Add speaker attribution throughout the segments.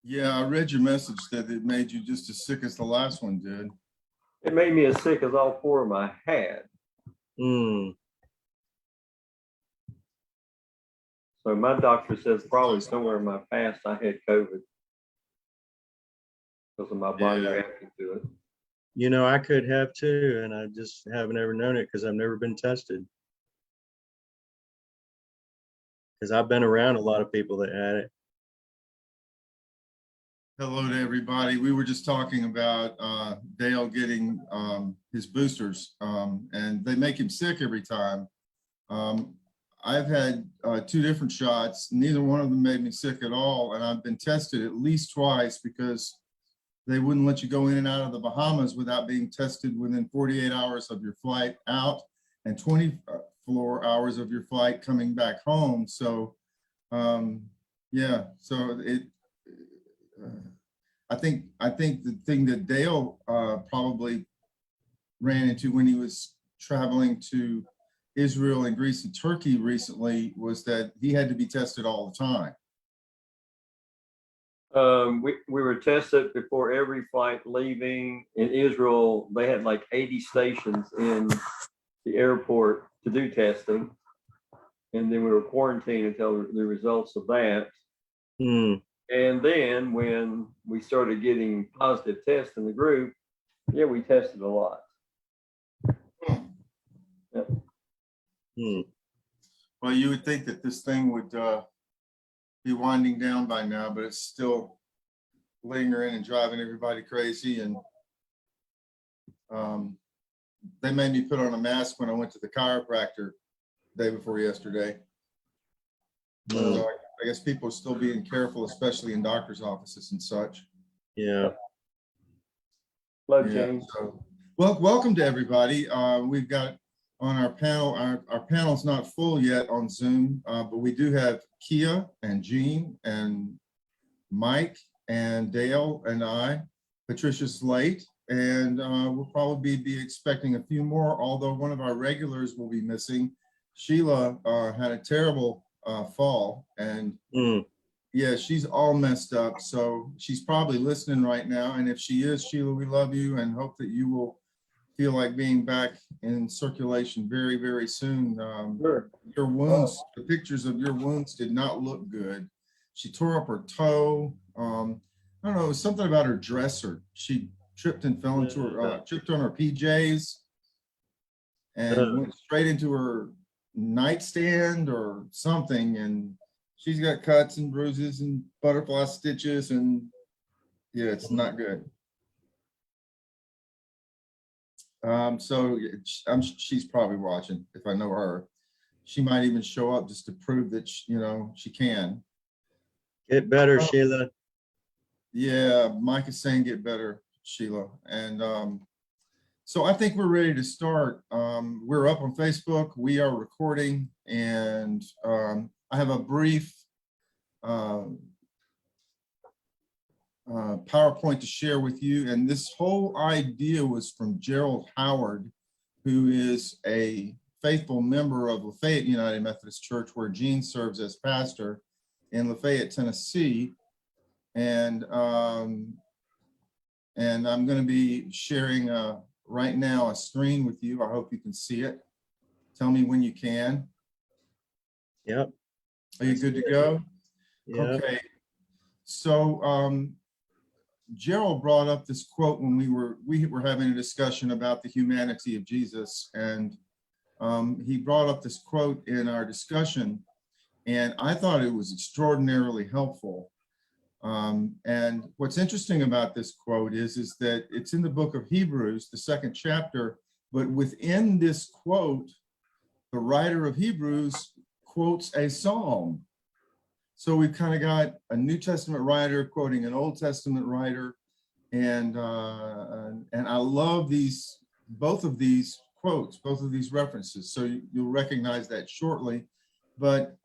Speaker 1: Yeah, I read your message that it made you just as sick as the last one did.
Speaker 2: It made me as sick as all four of them I had.
Speaker 3: Hmm.
Speaker 2: So my doctor says probably somewhere in my past I had COVID because of my body
Speaker 1: Yeah.
Speaker 2: reacting to it.
Speaker 3: You know, I could have too, and I just haven't ever known it because I've never been tested. Because I've been around a lot of people that had it.
Speaker 1: Hello to everybody. We were just talking about Dale getting his boosters, and they make him sick every time. I've had 2 different shots. Neither one of them made me sick at all, and I've been tested at least twice because they wouldn't let you go in and out of the Bahamas without being tested within 48 hours of your flight out and 24 hours of your flight coming back home. So, yeah, so I think the thing that Dale probably ran into when he was traveling to Israel and Greece and Turkey recently was that he had to be tested all the time.
Speaker 2: We were tested before every flight leaving. In Israel, they had like 80 stations in the airport to do testing. And then we were quarantined until the results of that.
Speaker 3: Hmm.
Speaker 2: And then when we started getting positive tests in the group, yeah, we tested a lot. Yep.
Speaker 3: Hmm.
Speaker 1: Well, you would think that this thing would be winding down by now, but it's still lingering and driving everybody crazy. And they made me put on a mask when I went to the chiropractor the day before yesterday. So I guess people are still being careful, especially in doctor's offices and such.
Speaker 3: Yeah.
Speaker 2: Hello,
Speaker 1: Yeah,
Speaker 2: James.
Speaker 1: so, well, welcome to everybody. We've got on our panel, our panel's not full yet on Zoom, but we do have Kia and Jean and Mike and Dale and I. Patricia's late, and we'll probably be expecting a few more, although one of our regulars will be missing. Sheila had a terrible fall, and yeah, she's all messed up. So she's probably listening right now. And if she is, Sheila, we love you and hope that you will feel like being back in circulation very, very soon.
Speaker 2: Sure.
Speaker 1: Your wounds, the pictures of your wounds did not look good. She tore up her toe. I don't know, it was something about her dresser. She tripped and fell into her, tripped on her PJs and went straight into her nightstand or something. And she's got cuts and bruises and butterfly stitches, and yeah, it's not good. So she's probably watching. If I know her, she might even show up just to prove that she can.
Speaker 3: Get better, Sheila.
Speaker 1: Yeah, Mike is saying get better, Sheila. And so I think we're ready to start. We're up on Facebook. We are recording, and I have a brief PowerPoint to share with you. And this whole idea was from Gerald Howard, who is a faithful member of Lafayette United Methodist Church, where Gene serves as pastor in Lafayette, Tennessee. And I'm going to be sharing right now a screen with you. I hope you can see it. Tell me when you can.
Speaker 3: Yep.
Speaker 1: Are you good to go?
Speaker 3: Yep.
Speaker 1: Okay. So Gerald brought up this quote when we were having a discussion about the humanity of Jesus, and he brought up this quote in our discussion, and I thought it was extraordinarily helpful. And what's interesting about this quote is that it's in the book of Hebrews, the 2nd chapter, but within this quote, the writer of Hebrews quotes a psalm. So we've kind of got a New Testament writer quoting an Old Testament writer, and I love both of these quotes, both of these references. So you'll recognize that shortly. But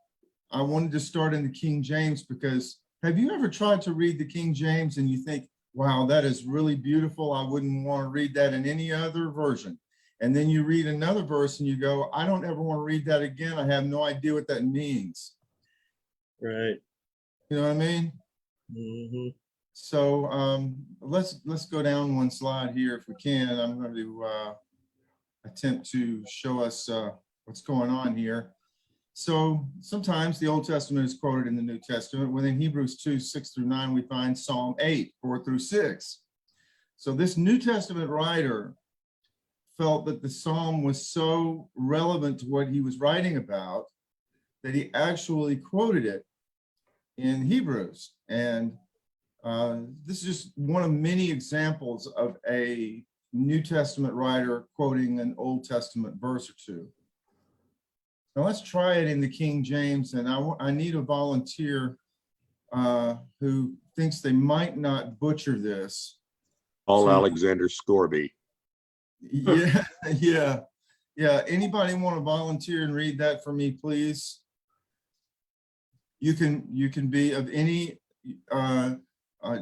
Speaker 1: I wanted to start in the King James, because have you ever tried to read the King James and you think, wow, that is really beautiful, I wouldn't want to read that in any other version? And then you read another verse and you go, I don't ever want to read that again. I have no idea what that means.
Speaker 3: Right.
Speaker 1: You know what I mean?
Speaker 3: Mm-hmm.
Speaker 1: So let's go down one slide here if we can. I'm going to attempt to show us what's going on here. So sometimes the Old Testament is quoted in the New Testament. Within Hebrews 2, 6 through 9, we find Psalm 8, 4 through 6. So this New Testament writer felt that the Psalm was so relevant to what he was writing about that he actually quoted it in Hebrews. And this is just one of many examples of a New Testament writer quoting an Old Testament verse or two. Now let's try it in the King James, and I need a volunteer who thinks they might not butcher this.
Speaker 4: Paul
Speaker 1: So-
Speaker 4: Alexander Scorby.
Speaker 1: Yeah, yeah. Anybody want to volunteer and read that for me, please? You can be of any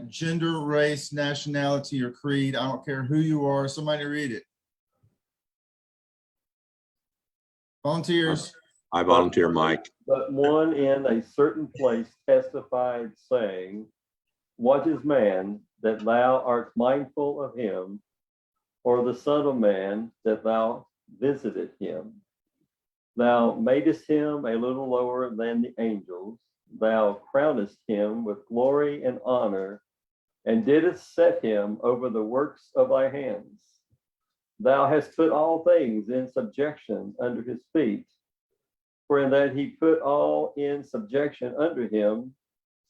Speaker 1: gender, race, nationality, or creed. I don't care who you are. Somebody read it. Volunteers.
Speaker 4: I volunteer, Mike.
Speaker 2: But one in a certain place testified, saying, what is man that thou art mindful of him, or the son of man that thou visited him? Thou madest him a little lower than the angels. Thou crownest him with glory and honor, and didst set him over the works of thy hands. Thou hast put all things in subjection under his feet. For in that he put all in subjection under him,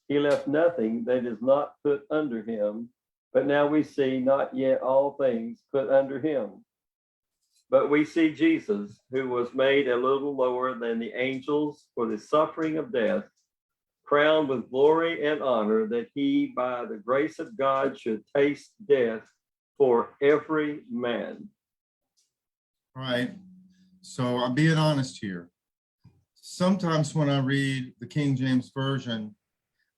Speaker 2: he left nothing that is not put under him. But now we see not yet all things put under him. But we see Jesus, who was made a little lower than the angels for the suffering of death, crowned with glory and honor, that he, by the grace of God, should taste death for every man.
Speaker 1: All right. So I'm being honest here. Sometimes when I read the King James Version,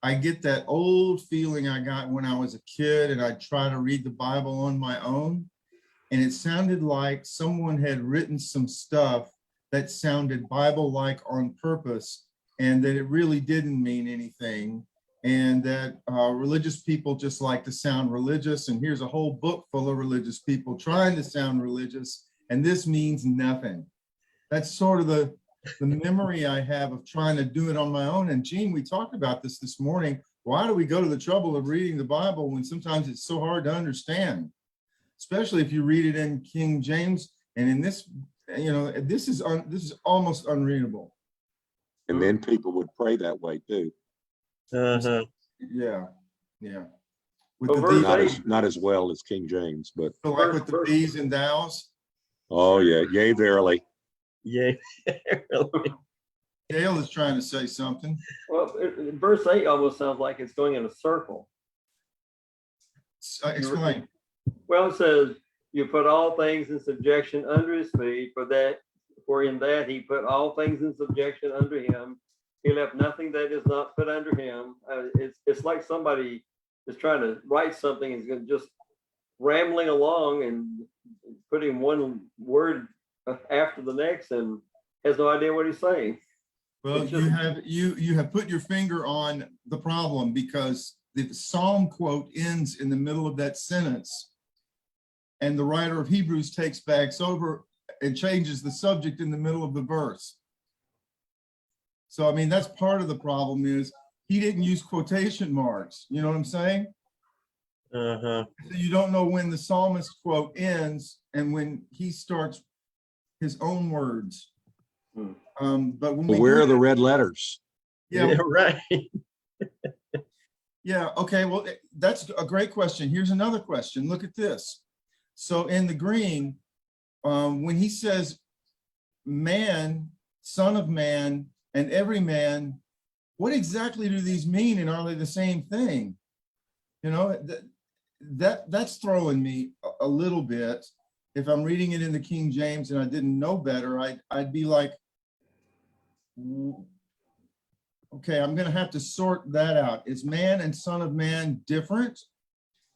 Speaker 1: I get that old feeling I got when I was a kid and I'd try to read the Bible on my own. And it sounded like someone had written some stuff that sounded Bible-like on purpose, and that it really didn't mean anything. And that religious people just like to sound religious. And here's a whole book full of religious people trying to sound religious, and this means nothing. That's sort of the memory I have of trying to do it on my own. And Gene, we talked about this morning. Why do we go to the trouble of reading the Bible when sometimes it's so hard to understand, especially if you read it in King James? And in this, this is almost unreadable.
Speaker 4: And then people would pray that way too.
Speaker 3: Uh-huh.
Speaker 1: Yeah. With
Speaker 2: Well,
Speaker 1: the
Speaker 2: verse
Speaker 1: these,
Speaker 4: Not as well as King James, but
Speaker 1: like with the these and thous.
Speaker 4: oh yeah, yea verily.
Speaker 3: Yeah. Really.
Speaker 1: Dale is trying to say something.
Speaker 2: Well, verse 8 almost sounds like it's going in a circle.
Speaker 1: Explain.
Speaker 2: Well, it says, you put all things in subjection under his feet, for in that he put all things in subjection under him. He left nothing that is not put under him. It's like somebody is trying to write something and is just rambling along and putting one word after the next and has no idea what he's saying.
Speaker 1: Well, you have put your finger on the problem, because the Psalm quote ends in the middle of that sentence, and the writer of Hebrews takes back over and changes the subject in the middle of the verse. So, I mean, that's part of the problem, is he didn't use quotation marks. You know what I'm saying?
Speaker 3: Uh-huh.
Speaker 1: So you don't know when the psalmist quote ends and when he starts his own words. But when
Speaker 4: Where are the red letters?
Speaker 1: yeah,
Speaker 3: Right.
Speaker 1: yeah, okay, well, that's a great question. Here's another question. Look at this. So in the green, when he says man, son of man, and every man, what exactly do these mean, and are they the same thing? You know, that's throwing me a little bit. If I'm reading it in the King James and I didn't know better, I'd be like, okay, I'm going to have to sort that out. Is man and son of man different?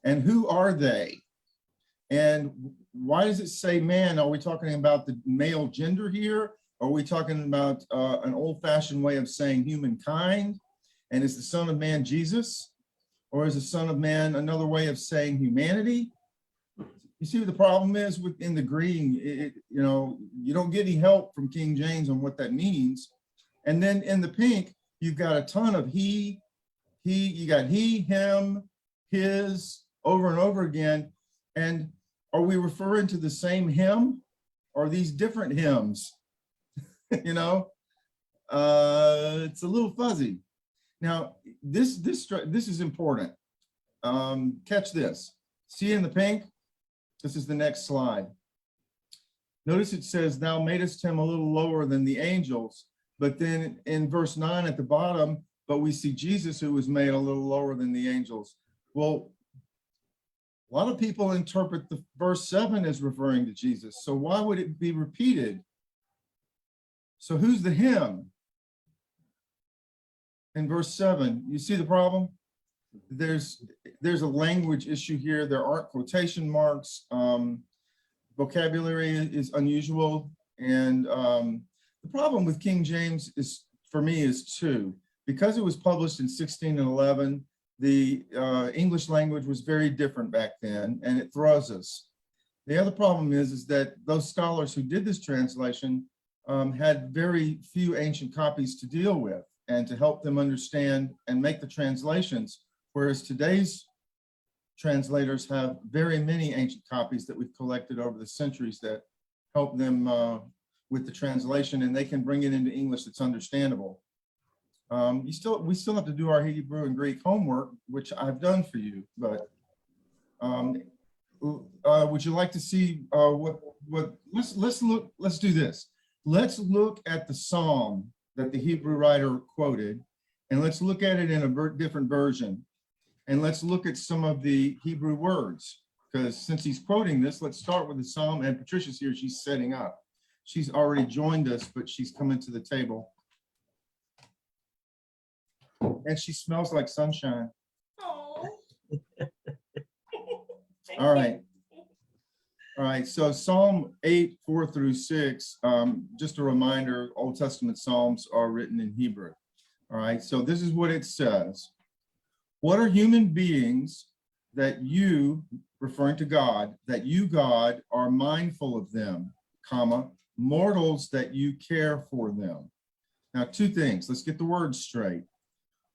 Speaker 1: And who are they? And why does it say man? Are we talking about the male gender here? Are we talking about an old-fashioned way of saying humankind? And is the son of man Jesus? Or is the Son of Man another way of saying humanity? You see what the problem is within the green? You know, you don't get any help from King James on what that means. And then in the pink, you've got a ton of he, you got he, him, his, over and over again. And are we referring to the same him? Or are these different hymns? You know, it's a little fuzzy. Now, this is important. Catch this. See in the pink? This is the next slide. Notice it says, thou madest him a little lower than the angels. But then in verse 9 at the bottom, but we see Jesus who was made a little lower than the angels. Well, a lot of people interpret the verse 7 as referring to Jesus. So why would it be repeated? So who's the him? In verse 7, you see the problem? There's a language issue here. There aren't quotation marks. Vocabulary is unusual. And the problem with King James is, for me, is two. Because it was published in 1611, the English language was very different back then, and it throws us. The other problem is that those scholars who did this translation had very few ancient copies to deal with and to help them understand and make the translations, whereas today's translators have very many ancient copies that we've collected over the centuries that help them with the translation, and they can bring it into English that's understandable. We still have to do our Hebrew and Greek homework, which I've done for you, but would you like to see let's do this. Let's look at the Psalm that the Hebrew writer quoted, and let's look at it in a different version. And let's look at some of the Hebrew words, because since he's quoting this, let's start with the Psalm. And Patricia's here, she's setting up. She's already joined us, but she's coming to the table. And she smells like sunshine.
Speaker 5: Oh.
Speaker 1: All right. All right, so Psalm 8, 4 through 6, just a reminder, Old Testament Psalms are written in Hebrew. All right, so this is what it says. What are human beings that you, referring to God, that you, God, are mindful of them, comma, mortals that you care for them? Now, two things. Let's get the words straight.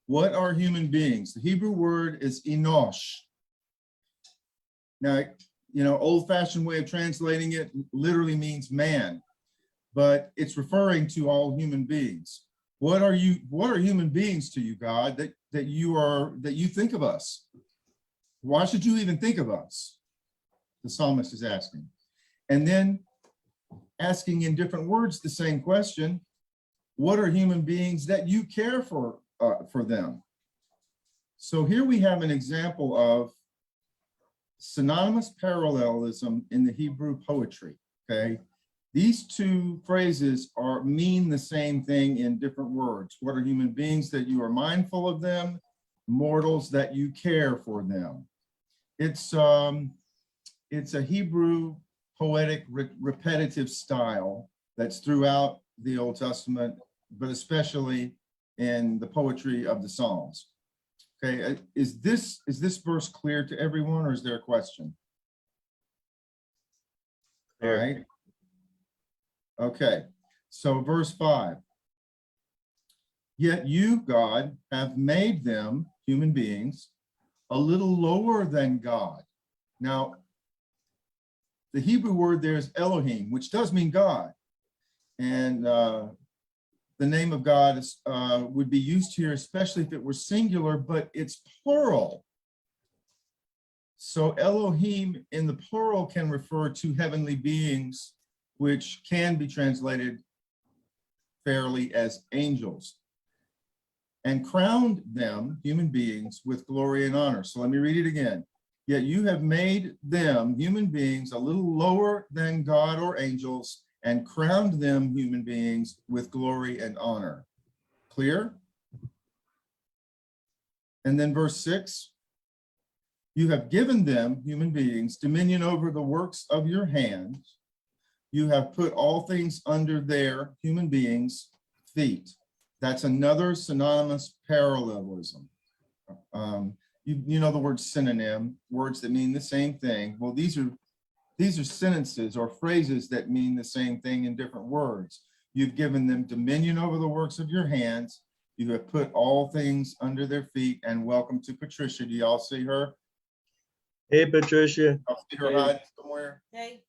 Speaker 1: What are human beings? The Hebrew word is enowsh. Now, you know, old-fashioned way of translating it literally means man, but it's referring to all human beings. What are human beings to you, God, that you think of us? Why should you even think of us? The psalmist is asking. And then asking in different words the same question, what are human beings that you care for them? So here we have an example of synonymous parallelism in the Hebrew poetry, okay? These two phrases mean the same thing in different words. What are human beings that you are mindful of them? Mortals that you care for them. It's a Hebrew poetic repetitive style that's throughout the Old Testament, but especially in the poetry of the Psalms. Okay, is this verse clear to everyone, or is there a question? All right. Okay, so verse 5. Yet you, God, have made them, human beings, a little lower than God. Now, the Hebrew word there is elohim, which does mean God. And the name of God is, would be used here, especially if it were singular, but it's plural. So Elohim in the plural can refer to heavenly beings, which can be translated fairly as angels. And crowned them, human beings, with glory and honor. So let me read it again. Yet you have made them, human beings, a little lower than God or angels, and crowned them, human beings, with glory and honor. Clear? And then verse 6, you have given them, human beings, dominion over the works of your hands. You have put all things under their, human beings, feet. That's another synonymous parallelism. you know the word synonym, words that mean the same thing. Well, these are sentences or phrases that mean the same thing in different words. You've given them dominion over the works of your hands. You have put all things under their feet. And welcome to Patricia. Do y'all see her?
Speaker 3: Hey, Patricia.
Speaker 1: I'll see her
Speaker 2: Hey.
Speaker 1: hide somewhere.
Speaker 5: Hey.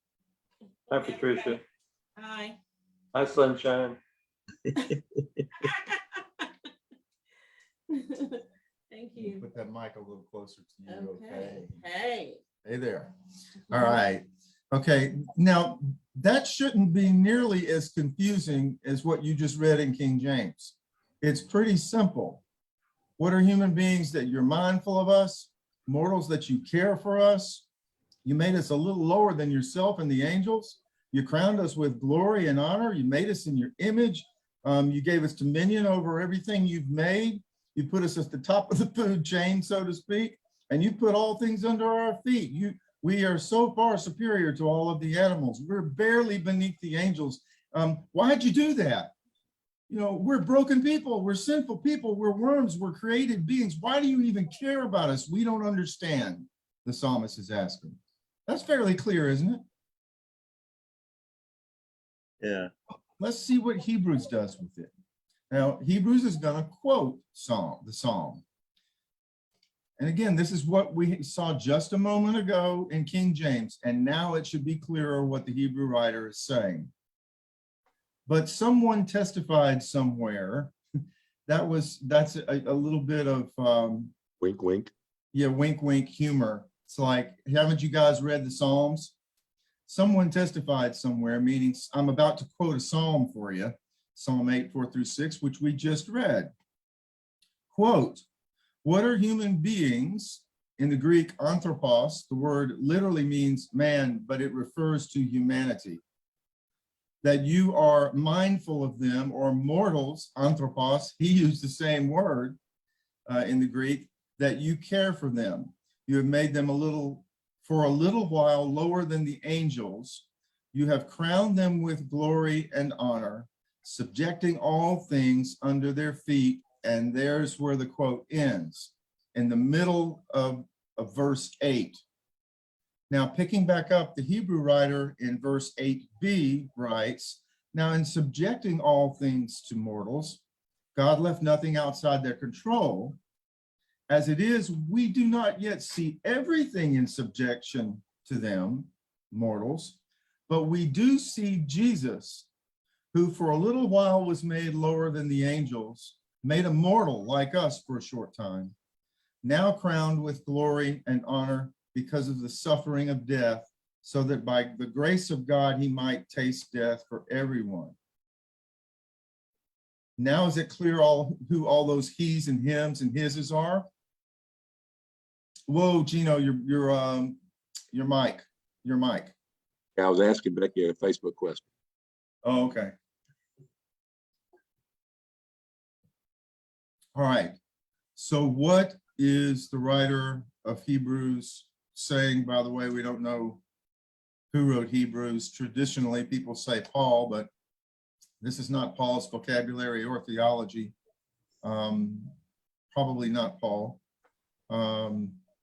Speaker 2: Hi, Patricia.
Speaker 5: Hi.
Speaker 2: Hi, Sunshine.
Speaker 5: Thank you.
Speaker 1: Put that mic a little closer to you.
Speaker 5: Okay. Hey.
Speaker 1: Hey there. All right. Okay. Now, that shouldn't be nearly as confusing as what you just read in King James. It's pretty simple. What are human beings that you're mindful of us? Mortals that you care for us? You made us a little lower than yourself and the angels. You crowned us with glory and honor. You made us in your image. You gave us dominion over everything you've made. You put us at the top of the food chain, so to speak, and you put all things under our feet. We are so far superior to all of the animals. We're barely beneath the angels. Why'd you do that? You know, we're broken people. We're sinful people. We're worms. We're created beings. Why do you even care about us? We don't understand, the psalmist is asking. That's fairly clear, isn't it?
Speaker 3: Yeah.
Speaker 1: Let's see what Hebrews does with it. Now, Hebrews is going to quote the Psalm. And again, this is what we saw just a moment ago in King James, and now it should be clearer what the Hebrew writer is saying. But someone testified somewhere, that's a little bit of
Speaker 4: Wink, wink.
Speaker 1: yeah, wink, wink humor. It's like, haven't you guys read the Psalms? Someone testified somewhere, meaning I'm about to quote a Psalm for you, Psalm 8, 4-6, which we just read. Quote, what are human beings? In the Greek, anthropos, the word literally means man, but it refers to humanity. That you are mindful of them, or mortals, anthropos, he used the same word in the Greek, that you care for them. You have made them for a little while lower than the angels. You have crowned them with glory and honor, subjecting all things under their feet. And there's where the quote ends, in the middle of verse 8. Now, picking back up, the Hebrew writer in verse 8b writes, now in subjecting all things to mortals, God left nothing outside their control. As it is, we do not yet see everything in subjection to them, mortals, but we do see Jesus, who for a little while was made lower than the angels, made a mortal like us for a short time, now crowned with glory and honor because of the suffering of death, so that by the grace of God, he might taste death for everyone. Now is it clear who all those he's and hims and hises are? Whoa, Gino, your mic.
Speaker 4: I was asking Becky a Facebook question.
Speaker 1: Oh, okay. All right. So what is the writer of Hebrews saying? By the way, we don't know who wrote Hebrews. Traditionally, people say Paul, but this is not Paul's vocabulary or theology. Probably not Paul.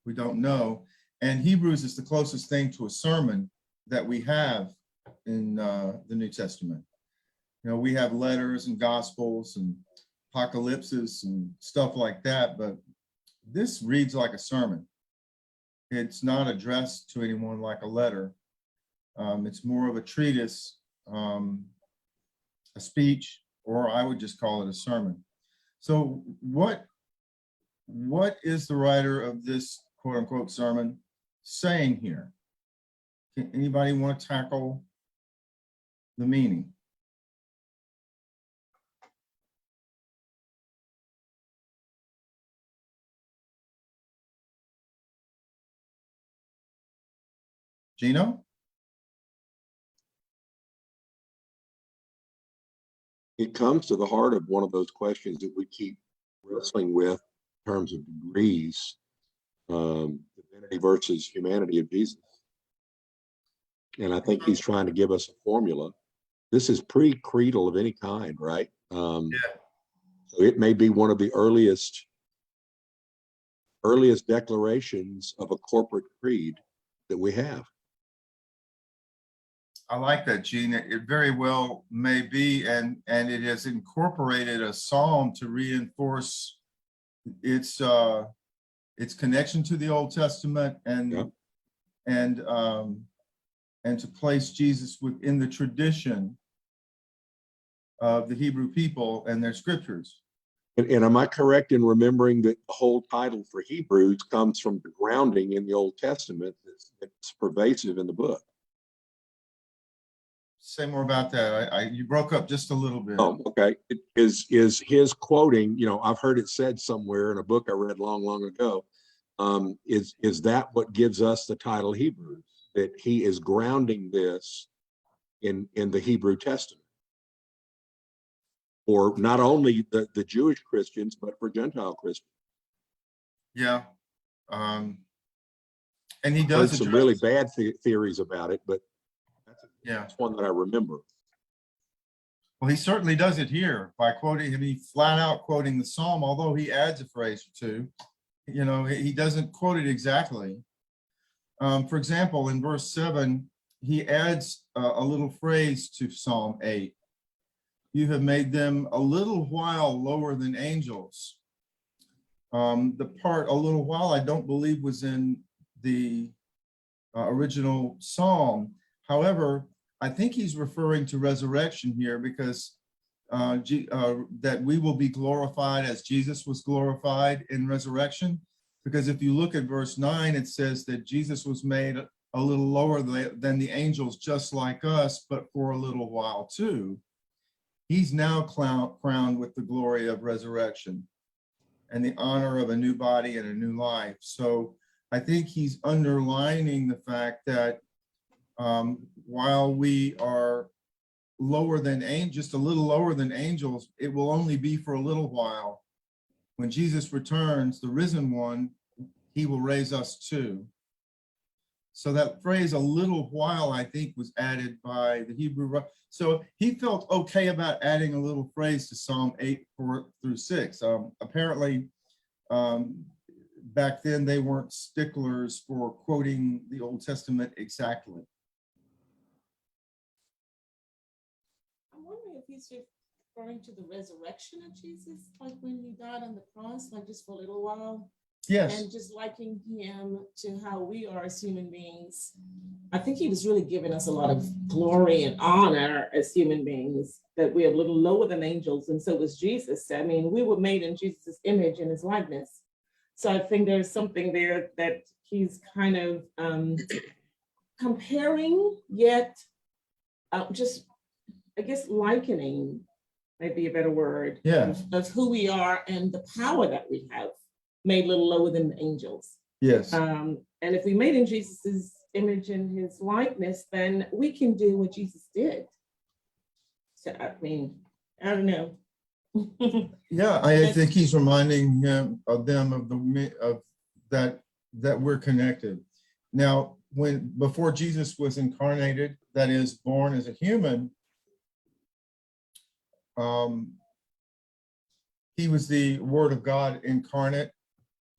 Speaker 1: We don't know. And Hebrews is the closest thing to a sermon that we have in the New Testament. You know, we have letters and gospels and apocalypses and stuff like that, but this reads like a sermon. It's not addressed to anyone like a letter. It's more of a treatise, a speech, or I would just call it a sermon. So what is the writer of this quote unquote sermon saying here? Can anybody want to tackle the meaning? Gino?
Speaker 4: It comes to the heart of one of those questions that we keep wrestling with in terms of degrees, divinity versus humanity of Jesus. And I think he's trying to give us a formula. This is pre-creedal of any kind, right? So it may be one of the earliest earliest declarations of a corporate creed that we have.
Speaker 1: I like that, Gene. It very well may be, and it has incorporated a psalm to reinforce its connection to the Old Testament and to place Jesus within the tradition of the Hebrew people and their scriptures.
Speaker 4: And am I correct in remembering that the whole title for Hebrews comes from the grounding in the Old Testament that's pervasive in the book?
Speaker 1: Say more about that. You broke up just a little bit.
Speaker 4: Oh, okay. Is his quoting, I've heard it said somewhere in a book I read long ago, is that what gives us the title Hebrews? That he is grounding this in the Hebrew Testament? For not only the Jewish Christians, but for Gentile Christians.
Speaker 1: Yeah. And he
Speaker 4: Heard
Speaker 1: does
Speaker 4: some
Speaker 1: address,
Speaker 4: really bad theories about it, but
Speaker 1: yeah.
Speaker 4: that's one that I remember.
Speaker 1: Well, he certainly does it here by quoting, flat out quoting the Psalm, although he adds a phrase or two. He doesn't quote it exactly. For example, in verse 7, he adds a little phrase to Psalm 8. You have made them a little while lower than angels. The part "a little while" I don't believe was in the original Psalm. However, I think he's referring to resurrection here because that we will be glorified as Jesus was glorified in resurrection. Because if you look at verse 9, it says that Jesus was made a little lower than the angels, just like us, but for a little while too. He's now crowned with the glory of resurrection and the honor of a new body and a new life. So I think he's underlining the fact that while we are just a little lower than angels, it will only be for a little while. When Jesus returns, the risen one, he will raise us too. So that phrase "a little while" I think was added by the Hebrew. So he felt okay about adding a little phrase to Psalm 8, 4 through 6. Apparently, back then they weren't sticklers for quoting the Old Testament exactly.
Speaker 5: I'm wondering if he's referring to the resurrection of Jesus, like when he died on the cross, like just for a little while.
Speaker 1: Yes.
Speaker 5: And just liking him to how we are as human beings. I think he was really giving us a lot of glory and honor as human beings, that we're a little lower than angels, and so was Jesus. I mean, we were made in Jesus' image and his likeness. So I think there's something there that he's kind of comparing, yet just, I guess, likening, might be a better word,
Speaker 1: Yeah.
Speaker 5: of who we are and the power that we have, made a little lower than the angels.
Speaker 1: Yes.
Speaker 5: And if we made in Jesus's image and his likeness, then we can do what Jesus did. So I mean, I don't know.
Speaker 1: Yeah, I think he's reminding them of that we're connected. Now, before Jesus was incarnated, that is, born as a human, he was the Word of God incarnate,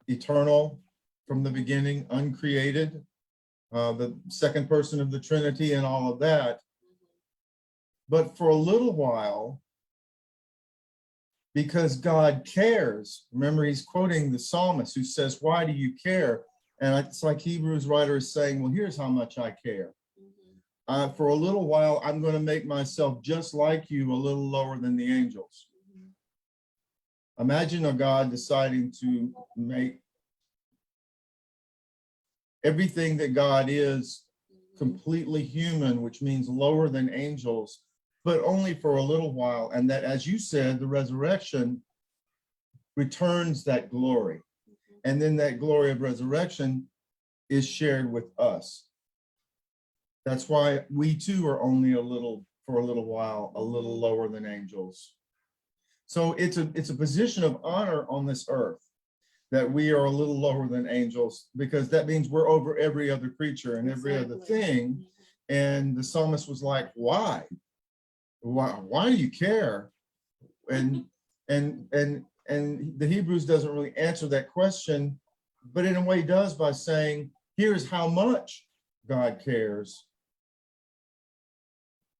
Speaker 1: eternal from the beginning, uncreated, the second person of the Trinity and all of that. But for a little while, because God cares, remember he's quoting the psalmist who says, "Why do you care?" And it's like Hebrews writer is saying, well, here's how much I care. For a little while, I'm going to make myself just like you, a little lower than the angels. Imagine a God deciding to make everything that God is completely human, which means lower than angels, but only for a little while. And that, as you said, the resurrection returns that glory. And then that glory of resurrection is shared with us. That's why we too are only for a little while, a little lower than angels. So it's a position of honor on this earth, that we are a little lower than angels, because that means we're over every other creature and every other thing. And the psalmist was like, why do you care? And the Hebrews doesn't really answer that question, but in a way does by saying, here's how much God cares.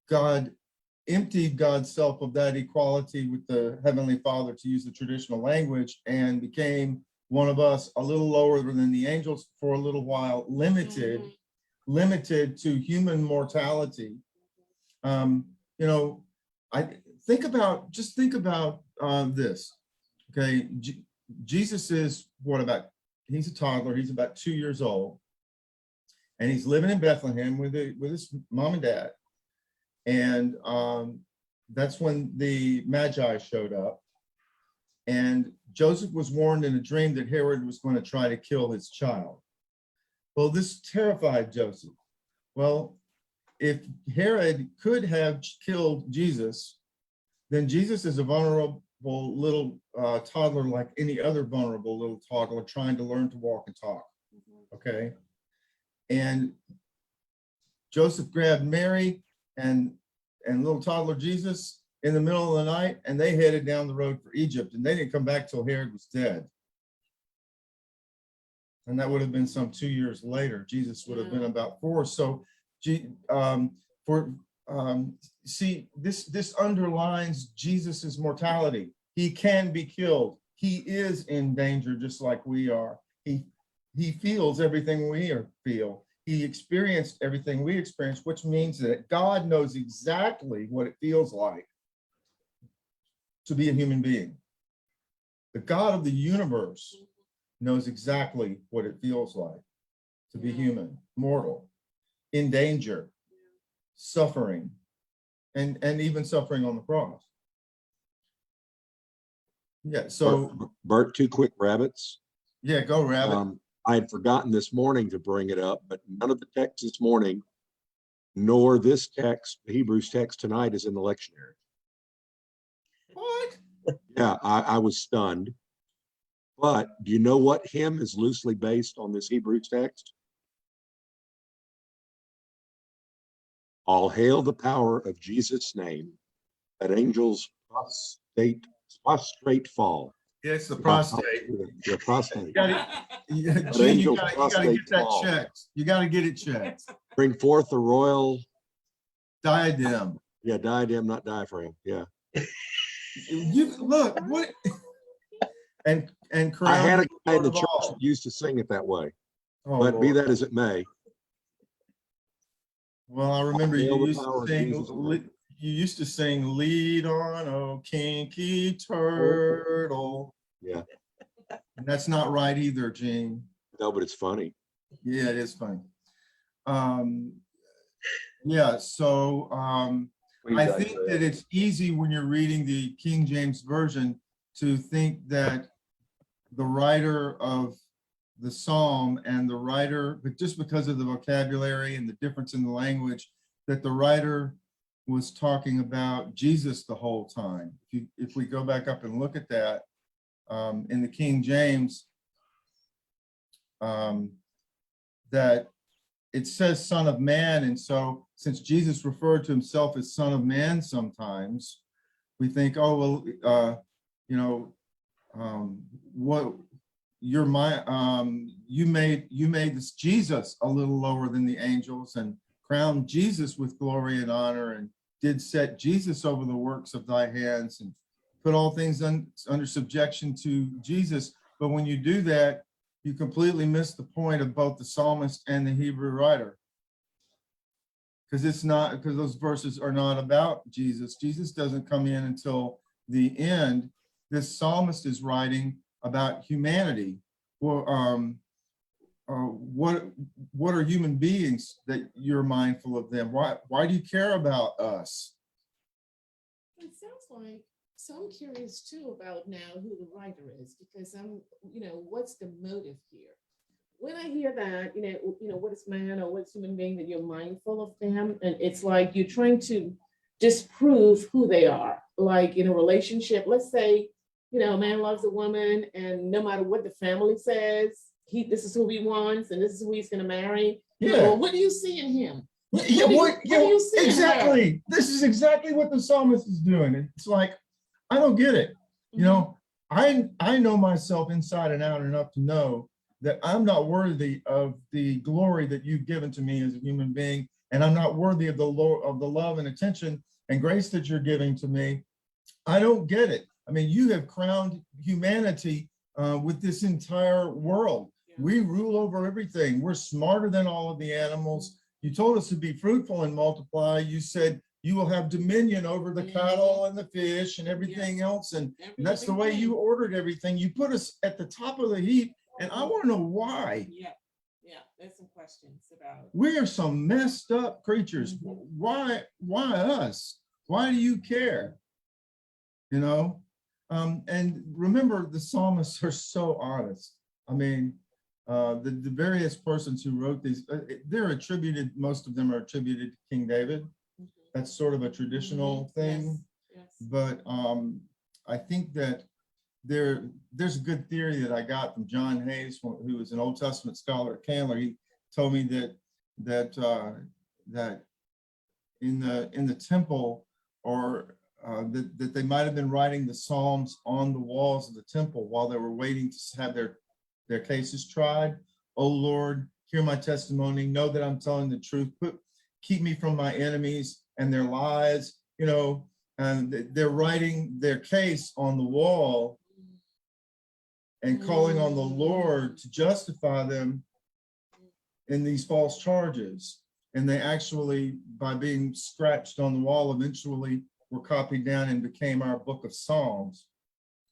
Speaker 1: God emptied God's self of that equality with the Heavenly Father, to use the traditional language, and became one of us, a little lower than the angels for a little while, limited to human mortality. You know, think about this. Okay, Jesus is he's a toddler. He's about 2 years old, and he's living in Bethlehem with his mom and dad. And that's when the Magi showed up. And Joseph was warned in a dream that Herod was going to try to kill his child. Well, this terrified Joseph. Well, if Herod could have killed Jesus, then Jesus is a vulnerable little toddler like any other vulnerable little toddler trying to learn to walk and talk. Okay. And Joseph grabbed Mary and little toddler Jesus in the middle of the night, and they headed down the road for Egypt, and they didn't come back till Herod was dead. And that would have been some 2 years later. Jesus would have been about 4. So see, this underlines Jesus's mortality. He can be killed. He is in danger just like we are. He feels everything we feel. He experienced everything we experience, which means that God knows exactly what it feels like to be a human being. The God of the universe knows exactly what it feels like to be human, mortal, in danger, suffering, and even suffering on the cross. Yeah, so
Speaker 4: Bert, 2 quick rabbits.
Speaker 1: yeah, go rabbit.
Speaker 4: I had forgotten this morning to bring it up, but none of the text this morning, nor this text, the Hebrews text tonight, is in the lectionary.
Speaker 1: What?
Speaker 4: Yeah, I was stunned. But do you know what hymn is loosely based on this Hebrews text? All hail the power of Jesus' name, that angels prostrate fall.
Speaker 1: Yeah, it's the prostate.
Speaker 4: Yeah, prostate.
Speaker 1: You gotta, Gene, you
Speaker 4: angels
Speaker 1: gotta
Speaker 4: prostate
Speaker 1: get that
Speaker 4: fall.
Speaker 1: checked. You gotta get it checked.
Speaker 4: Bring forth the royal
Speaker 1: Diadem.
Speaker 4: diadem, not diaphragm. Yeah.
Speaker 1: You look what and
Speaker 4: I had a
Speaker 1: crown
Speaker 4: guy in the
Speaker 1: Lord of
Speaker 4: church
Speaker 1: all.
Speaker 4: that used to sing it that way.
Speaker 1: Oh,
Speaker 4: But be
Speaker 1: Lord.
Speaker 4: that as it may,
Speaker 1: Well, I remember
Speaker 4: hail
Speaker 1: you
Speaker 4: the
Speaker 1: used to
Speaker 4: power of
Speaker 1: sing.
Speaker 4: Jesus' name.
Speaker 1: You used to sing "Lead on, oh kinky turtle."
Speaker 4: Yeah.
Speaker 1: And that's not right either, Gene.
Speaker 4: No, but it's funny.
Speaker 1: Yeah, it is funny. Yeah, so I think that it's easy when you're reading the King James Version to think that the writer of the psalm and the writer, but just because of the vocabulary and the difference in the language, that the writer was talking about Jesus the whole time. If we go back up and look at that in the King James, that it says Son of Man, and so since Jesus referred to himself as Son of Man sometimes, we think, oh well, you know, what you're you made this Jesus a little lower than the angels and crowned Jesus with glory and honor, and did set Jesus over the works of thy hands, and put all things under subjection to Jesus. But when you do that, you completely miss the point of both the psalmist and the Hebrew writer. Because those verses are not about Jesus. Jesus doesn't come in until the end. This psalmist is writing about humanity. Well, what are human beings that you're mindful of them? Why do you care about us?
Speaker 5: It sounds like, so I'm curious too about now who the writer is, because what's the motive here? When I hear that, what is man or what's human being, that you're mindful of them, and it's like you're trying to disprove who they are. Like in a relationship, let's say, a man loves a woman, and no matter what the family says, this is who he wants, and this is who he's going to marry.
Speaker 1: Yeah.
Speaker 5: Well, what do you see in him?
Speaker 1: Yeah,
Speaker 5: what do you see in her?
Speaker 1: exactly. This is exactly what the psalmist is doing. It's like, I don't get it. I know myself inside and out enough to know that I'm not worthy of the glory that you've given to me as a human being, and I'm not worthy of the love and attention and grace that you're giving to me. I don't get it. I mean, you have crowned humanity with this entire world. We rule over everything. We're smarter than all of the animals. You told us to be fruitful and multiply. You said you will have dominion over the cattle and the fish and everything else. And that's the way you ordered everything. You put us at the top of the heap. And I want to know why.
Speaker 5: Yeah, there's some questions about.
Speaker 1: We are some messed up creatures. Why us? Why do you care? You know? And remember, the psalmists are so honest. I mean, the various persons who wrote these, they're attributed, most of them are attributed to King David. That's sort of a traditional thing.
Speaker 5: Yes.
Speaker 1: But I think that there's a good theory that I got from John Hayes, who was an Old Testament scholar at Candler. He told me that in the temple, or that they might have been writing the Psalms on the walls of the temple while they were waiting to have their cases tried. Oh Lord, hear my testimony. Know that I'm telling the truth. Keep me from my enemies and their lies. You know, and they're writing their case on the wall and calling on the Lord to justify them in these false charges. And they actually, by being scratched on the wall, eventually were copied down and became our book of Psalms.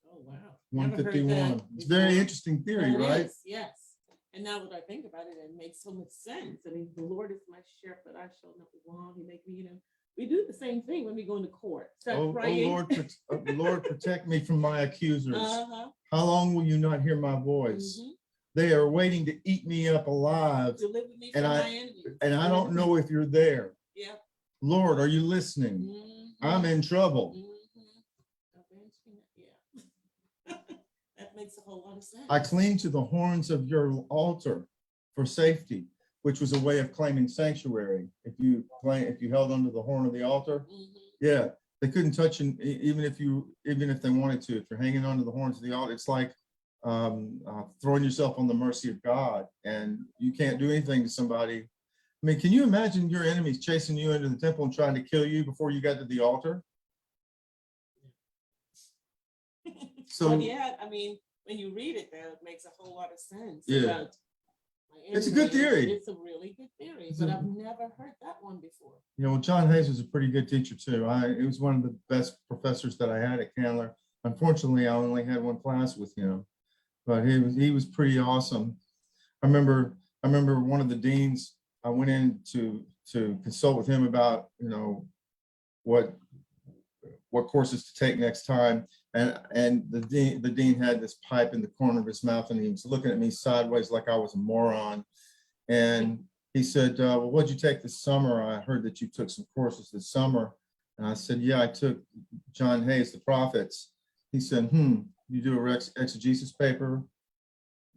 Speaker 5: Oh, wow.
Speaker 1: 151. It's a very interesting theory, right?
Speaker 5: Yes. And now that I think about it, it makes so much sense. I mean, the Lord is my shepherd, I shall not want. He make me, you know, we do the same thing when we go into court.
Speaker 1: Oh Lord, protect me from my accusers. How long will you not hear my voice? They are waiting to eat me up alive.
Speaker 5: Deliver me from my enemies.
Speaker 1: And I don't know if you're there.
Speaker 5: Yeah.
Speaker 1: Lord, are you listening? I'm in trouble.
Speaker 5: Yeah. That makes a whole lot of sense.
Speaker 1: I cling to the horns of your altar for safety, which was a way of claiming sanctuary. If you held onto the horn of the altar, yeah, they couldn't touch you, even if they wanted to. If you're hanging onto the horns of the altar, it's like throwing yourself on the mercy of God, and you can't do anything to somebody. I mean, can you imagine your enemies chasing you into the temple and trying to kill you before you got to the altar? So
Speaker 5: yeah, I mean, when you read it, though, it makes a whole lot of sense.
Speaker 1: Yeah. It's a good theory.
Speaker 5: It's a really good theory, but I've never heard that one before.
Speaker 1: You know, John Hayes was a pretty good teacher too. He was one of the best professors that I had at Candler. Unfortunately, I only had one class with him, but he was pretty awesome. I remember one of the deans, I went in to consult with him about, you know, what courses to take next time. And the dean had this pipe in the corner of his mouth, and he was looking at me sideways like I was a moron. And he said, well, what'd you take this summer? I heard that you took some courses this summer. And I said, yeah, I took John Hayes, The Prophets. He said, you do a exegesis paper?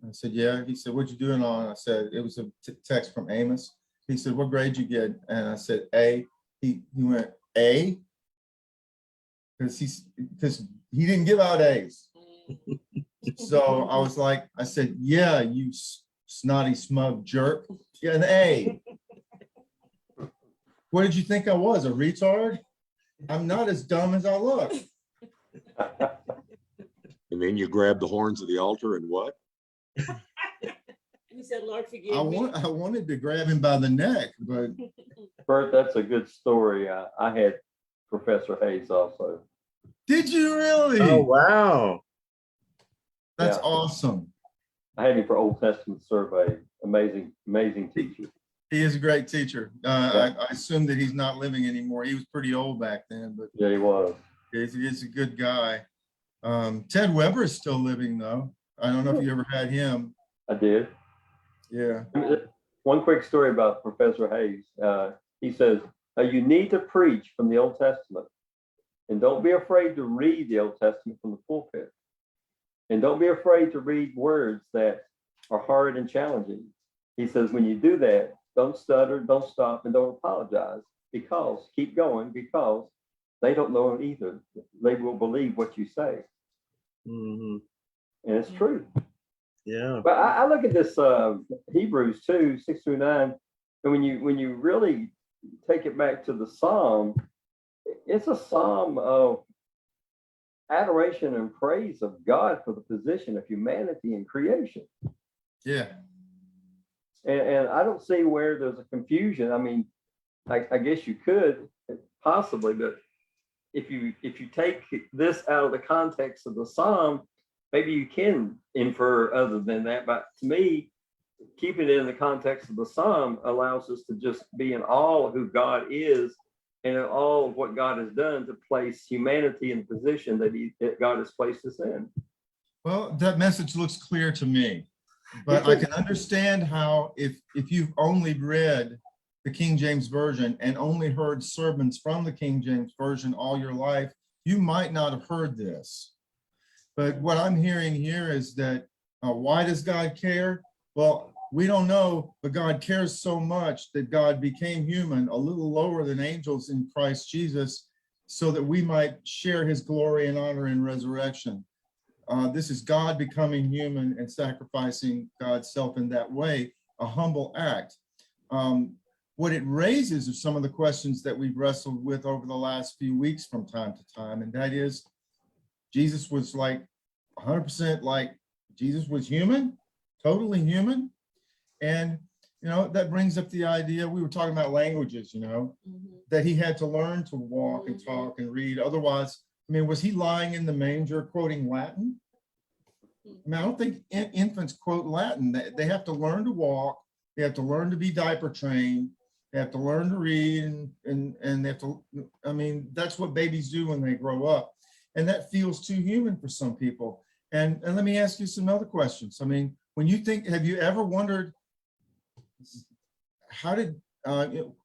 Speaker 1: I said, yeah. He said, what'd you do it on? I said, it was a text from Amos. He said, what grade you get? And I said, A. He went, A? Because he didn't give out A's. So I was like, I said, yeah, you snotty smug jerk. Yeah, an A. What did you think I was, a retard? I'm not as dumb as I look.
Speaker 4: And then you grab the horns of the altar and what?
Speaker 5: And he said, Lord, forgive me.
Speaker 1: I wanted to grab him by the neck, but.
Speaker 2: Bert, that's a good story. I had Professor Hayes also.
Speaker 1: Did you really?
Speaker 3: Oh, wow.
Speaker 1: That's
Speaker 2: Yeah.
Speaker 1: awesome.
Speaker 2: I had him for Old Testament survey. Amazing teacher.
Speaker 1: He is a great teacher. I assume that he's not living anymore. He was pretty old back then, but
Speaker 2: Yeah, he was.
Speaker 1: he's a good guy. Ted Weber is still living though. I don't know if you ever had him.
Speaker 2: I did.
Speaker 1: Yeah.
Speaker 2: One quick story about Professor Hayes. He says, you need to preach from the Old Testament. And don't be afraid to read the Old Testament from the pulpit. And don't be afraid to read words that are hard and challenging. He says, when you do that, don't stutter, don't stop, and don't apologize. Keep going, because they don't know it either. They will believe what you say.
Speaker 3: Mhm.
Speaker 2: And it's true.
Speaker 3: Yeah.
Speaker 2: But I look at this Hebrews 2, 6 through 9, and when you really take it back to the Psalm, it's a psalm of adoration and praise of God for the position of humanity in creation.
Speaker 1: Yeah.
Speaker 2: And I don't see where there's a confusion. I mean, I guess you could possibly, but if you take this out of the context of the psalm, maybe you can infer other than that. But to me, keeping it in the context of the psalm allows us to just be in awe of who God is and in awe of what God has done to place humanity in the position that God has placed us in.
Speaker 1: Well, that message looks clear to me, but I can understand how if you've only read the King James Version and only heard sermons from the King James Version all your life, you might not have heard this. But what I'm hearing here is that why does God care? Well, we don't know, but God cares so much that God became human, a little lower than angels in Christ Jesus, so that we might share his glory and honor in resurrection. This is God becoming human and sacrificing God's self in that way, a humble act. What it raises are some of the questions that we've wrestled with over the last few weeks from time to time, and that is, Jesus was like 100% like, Jesus was human, totally human. And, you know, that brings up the idea, we were talking about languages, you know, that he had to learn to walk and talk and read. Otherwise, I mean, was he lying in the manger quoting Latin? I mean, I don't think infants quote Latin. They have to learn to walk. They have to learn to be diaper trained. They have to learn to read and they have to, I mean, that's what babies do when they grow up. And that feels too human for some people. And let me ask you some other questions. I mean, when you think, have you ever wondered, how did, you know,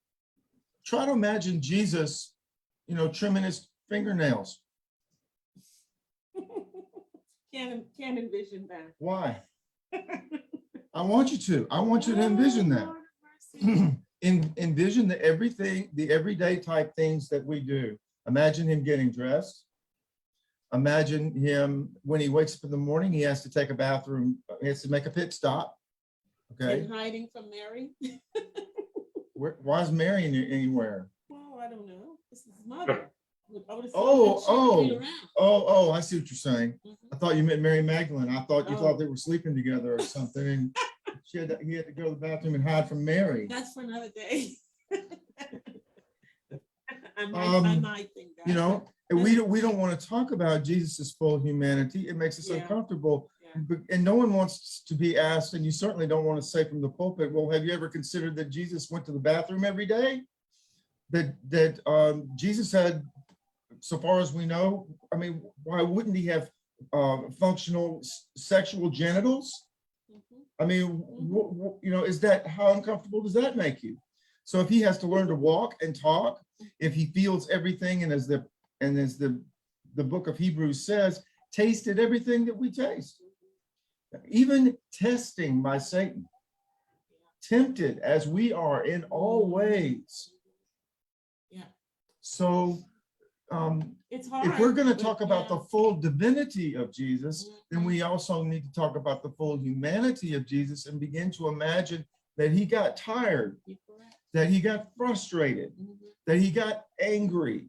Speaker 1: try to imagine Jesus, you know, trimming his fingernails.
Speaker 5: Can't envision that.
Speaker 1: Why? I want you to. I want you to envision that. Envision the everyday type things that we do. Imagine him getting dressed. Imagine him when he wakes up in the morning, he has to take a bathroom, he has to make a pit stop. Okay.
Speaker 5: And hiding from Mary.
Speaker 1: Why is Mary anywhere?
Speaker 5: Well, I don't know. This is his mother.
Speaker 1: Oh, I see what you're saying.
Speaker 5: Mhm.
Speaker 1: I thought you meant Mary Magdalene. I thought you thought they were sleeping together or something. And he had to go to the bathroom and hide from Mary.
Speaker 5: That's for another day. I might think that.
Speaker 1: You know, and we don't want to talk about Jesus's full humanity. It makes us uncomfortable.
Speaker 5: Yeah.
Speaker 1: And no one wants to be asked, and you certainly don't want to say from the pulpit, well, have you ever considered that Jesus went to the bathroom every day? That Jesus had, so far as we know, I mean, why wouldn't he have functional sexual genitals? I mean, you know, is that, how uncomfortable does that make you? So if he has to learn to walk and talk, if he feels everything, and as the book of Hebrews says, tasted everything that we taste, even testing by Satan, tempted as we are in all ways.
Speaker 5: Yeah.
Speaker 1: So
Speaker 5: it's hard.
Speaker 1: if we're going to talk about the full divinity of Jesus, then we also need to talk about the full humanity of Jesus and begin to imagine that he got tired, that he got frustrated, that he got angry,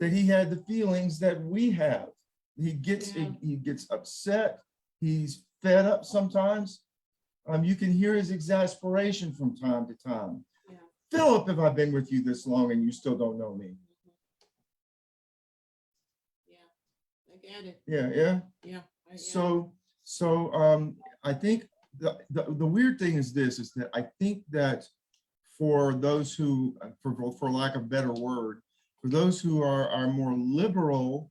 Speaker 1: that he had the feelings that we have. He gets upset. He's fed up sometimes. You can hear his exasperation from time to time.
Speaker 5: Yeah.
Speaker 1: Philip, have I been with you this long and you still don't know me?
Speaker 5: Yeah, I get it.
Speaker 1: Yeah. So I think the weird thing is this, is that I think that for those who, for lack of a better word, for those who are more liberal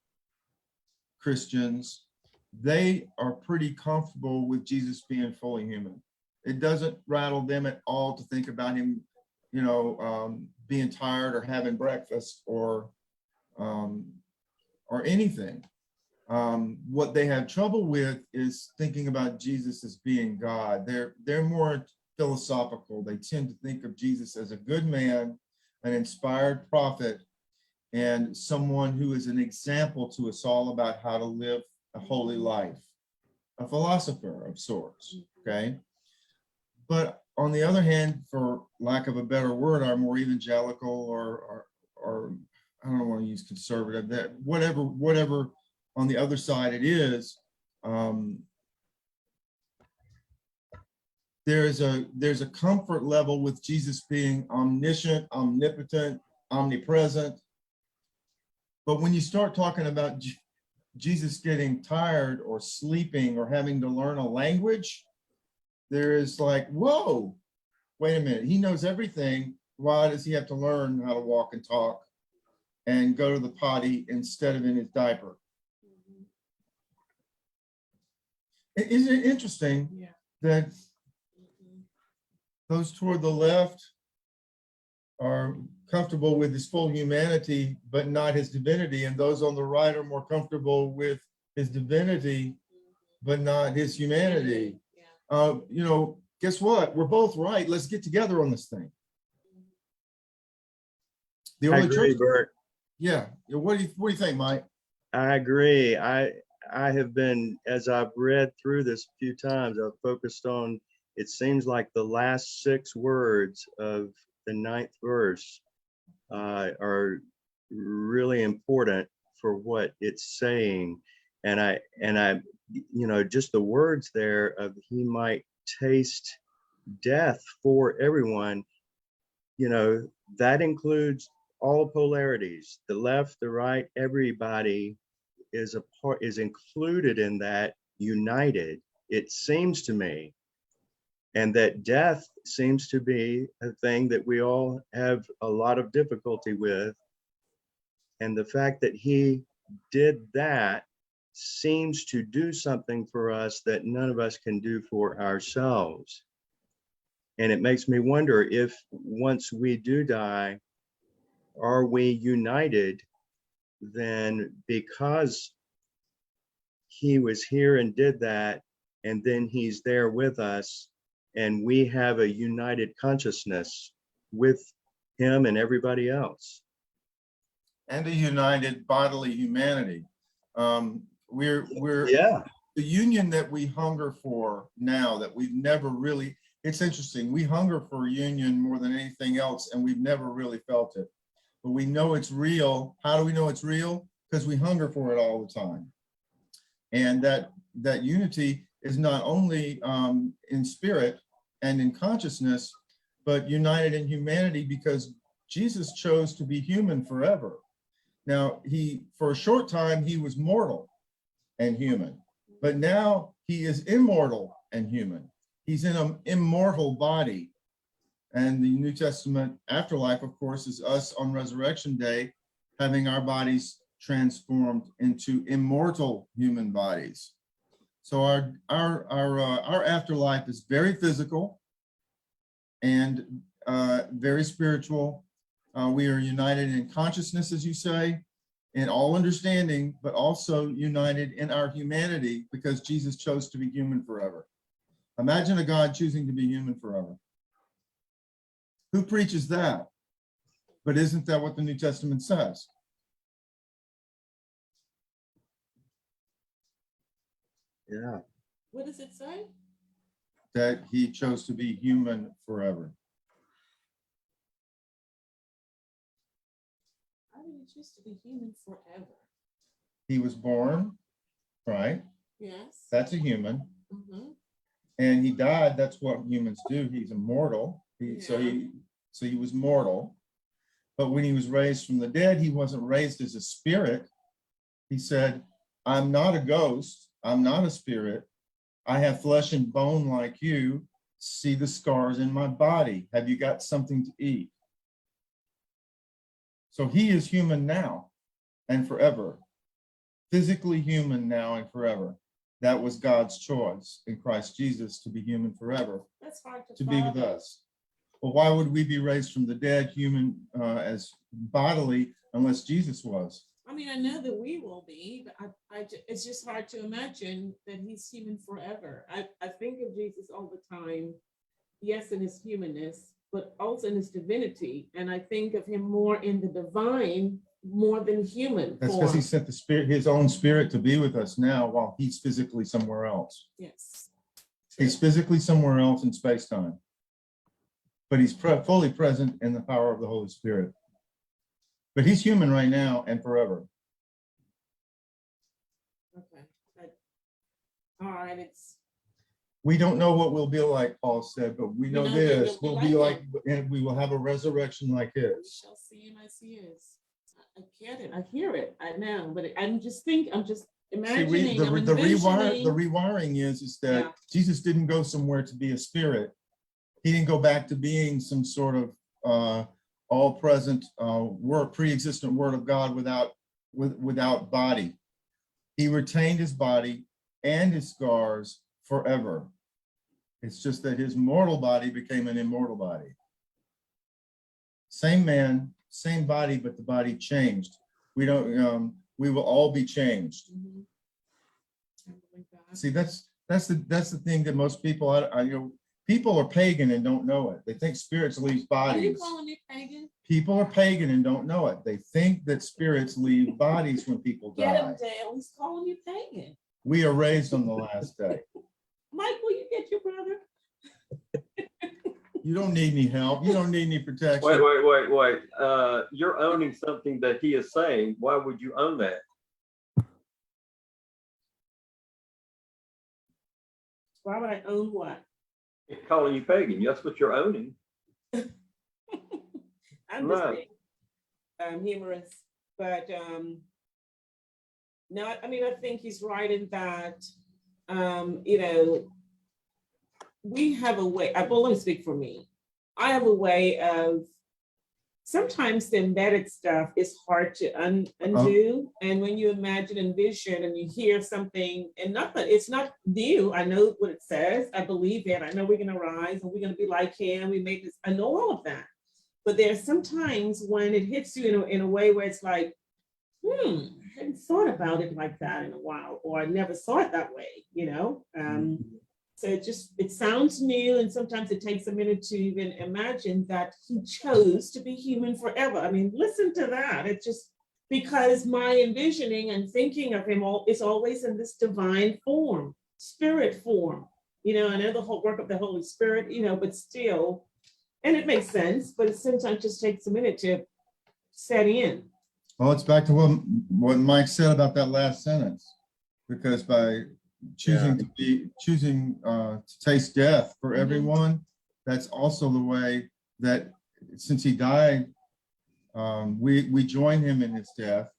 Speaker 1: Christians, they are pretty comfortable with Jesus being fully human. It doesn't rattle them at all to think about him, you know, being tired or having breakfast or anything. What they have trouble with is thinking about Jesus as being God. They're more philosophical. They tend to think of Jesus as a good man, an inspired prophet, and someone who is an example to us all about how to live a holy life. a philosopher of sorts, okay? But on the other hand, for lack of a better word, our more evangelical or I don't want to use conservative, that whatever on the other side it is, there's a comfort level with Jesus being omniscient, omnipotent, omnipresent. But when you start talking about Jesus getting tired or sleeping or having to learn a language, there is like, whoa, wait a minute, he knows everything. Why does he have to learn how to walk and talk and go to the potty instead of in his diaper? Isn't it interesting that those toward the left are comfortable with his full humanity, but not his divinity, and those on the right are more comfortable with his divinity, but not his humanity? You know, guess what? We're both right. Let's get together on this thing. The
Speaker 3: I
Speaker 1: early
Speaker 3: agree,
Speaker 1: church,
Speaker 3: Bert.
Speaker 1: yeah. What do you think, Mike?
Speaker 3: I agree. I have been, as I've read through this a few times, I've focused on, it seems like the last 6 words of the 9th verse are really important for what it's saying. And I, you know, just the words there of he might taste death for everyone, you know, that includes all polarities, the left, the right, everybody is a part, is included in that, united, it seems to me. And that death seems to be a thing that we all have a lot of difficulty with. And the fact that he did that seems to do something for us that none of us can do for ourselves. And it makes me wonder if once we do die, are we united then because he was here and did that, and then he's there with us, and we have a united consciousness with him and everybody else.
Speaker 1: And a united bodily humanity. We're
Speaker 3: Yeah.
Speaker 1: the union that we hunger for now, that we've never really, it's interesting, we hunger for union more than anything else, and we've never really felt it. But we know it's real. How do we know it's real? Because we hunger for it all the time. And that unity is not only in spirit and in consciousness, but united in humanity, because Jesus chose to be human forever. Now, for a short time, he was mortal and human, but now he is immortal and human. He's in an immortal body. And the New Testament afterlife, of course, is us on Resurrection Day having our bodies transformed into immortal human bodies. So our afterlife is very physical and very spiritual. We are united in consciousness, as you say, in all understanding, but also united in our humanity because Jesus chose to be human forever. Imagine a God choosing to be human forever. Who preaches that? But isn't that what the New Testament says?
Speaker 3: Yeah.
Speaker 5: What does it say?
Speaker 1: That he chose to be human forever.
Speaker 5: How do you choose to be human forever?
Speaker 1: He was born, right?
Speaker 5: Yes.
Speaker 1: That's a human.
Speaker 5: Mhm.
Speaker 1: And he died. That's what humans do. He's immortal. So he was mortal. But when he was raised from the dead, he wasn't raised as a spirit. He said, I'm not a ghost. I'm not a spirit. I have flesh and bone like you. See the scars in my body. Have you got something to eat? So he is human now and forever. Physically human now and forever. That was God's choice in Christ Jesus, to be human forever,
Speaker 5: That's hard
Speaker 1: to be with us. Well, why would we be raised from the dead, human as bodily, unless Jesus was?
Speaker 5: I mean, I know that we will be, but it's just hard to imagine that he's human forever. I think of Jesus all the time, yes, in his humanness, but also in his divinity. And I think of him more in the divine more than human
Speaker 1: That's because he
Speaker 5: form.
Speaker 1: sent the spirit, his own spirit, to be with us now while he's physically somewhere else.
Speaker 5: Yes.
Speaker 1: He's physically somewhere else in space-time. But he's fully present in the power of the Holy Spirit. But he's human right now and forever.
Speaker 5: Okay. All right. It's
Speaker 1: We don't know what we'll be like, Paul said, but we know
Speaker 5: know
Speaker 1: this,
Speaker 5: we'll
Speaker 1: we'll
Speaker 5: be
Speaker 1: be
Speaker 5: like
Speaker 1: like, and we will have a resurrection like
Speaker 5: we
Speaker 1: his.
Speaker 5: shall see him as he is. I get it. I hear it. I know, but I'm just imagining.
Speaker 1: See, the
Speaker 5: envisioning.
Speaker 1: rewiring is that
Speaker 5: Yeah.
Speaker 1: Jesus didn't go somewhere to be a spirit. He didn't go back to being some sort of all-present pre-existent word of God without body. He retained his body and his scars forever. It's just that his mortal body became an immortal body. Same man, same body, but the body changed. We will all be changed.
Speaker 5: Mhm. I believe that.
Speaker 1: See, that's the thing that most people, people are pagan and don't know it. They think spirits leave
Speaker 5: Are you
Speaker 1: bodies.
Speaker 5: calling me pagan?
Speaker 1: People are pagan and don't know it. They think that spirits leave bodies when people
Speaker 5: Get him,
Speaker 1: die.
Speaker 5: Dale. He's calling you pagan.
Speaker 1: We are raised on the last day.
Speaker 5: Mike, will you get your brother?
Speaker 1: You don't need any help. You don't need any protection.
Speaker 2: Wait. You're owning something that he is saying. Why would you own that?
Speaker 5: Why would I own what?
Speaker 2: Calling you pagan. That's what you're owning.
Speaker 5: I'm just being humorous, but no, I mean, I think he's right in that, we have a way, well, let me speak for me. I have a way of, sometimes the embedded stuff is hard to undo. And when you imagine and vision and you hear something, and nothing, it's not new. I know what it says. I believe it. I know we're going to rise and we're going to be like him. We made this, I know all of that. But there's sometimes when it hits you in a way where it's like, I hadn't thought about it like that in a while, or I never saw it that way, So it sounds new, and sometimes it takes a minute to even imagine that he chose to be human forever. I mean, listen to that. It's just because my envisioning and thinking of him is always in this divine form, spirit form. I know the whole work of the Holy Spirit, but still, and it makes sense, but it sometimes just takes a minute to set in.
Speaker 1: Well, it's back to what Mike said about that last sentence, because by choosing to taste death for everyone, that's also the way that since he died, we join him in his death,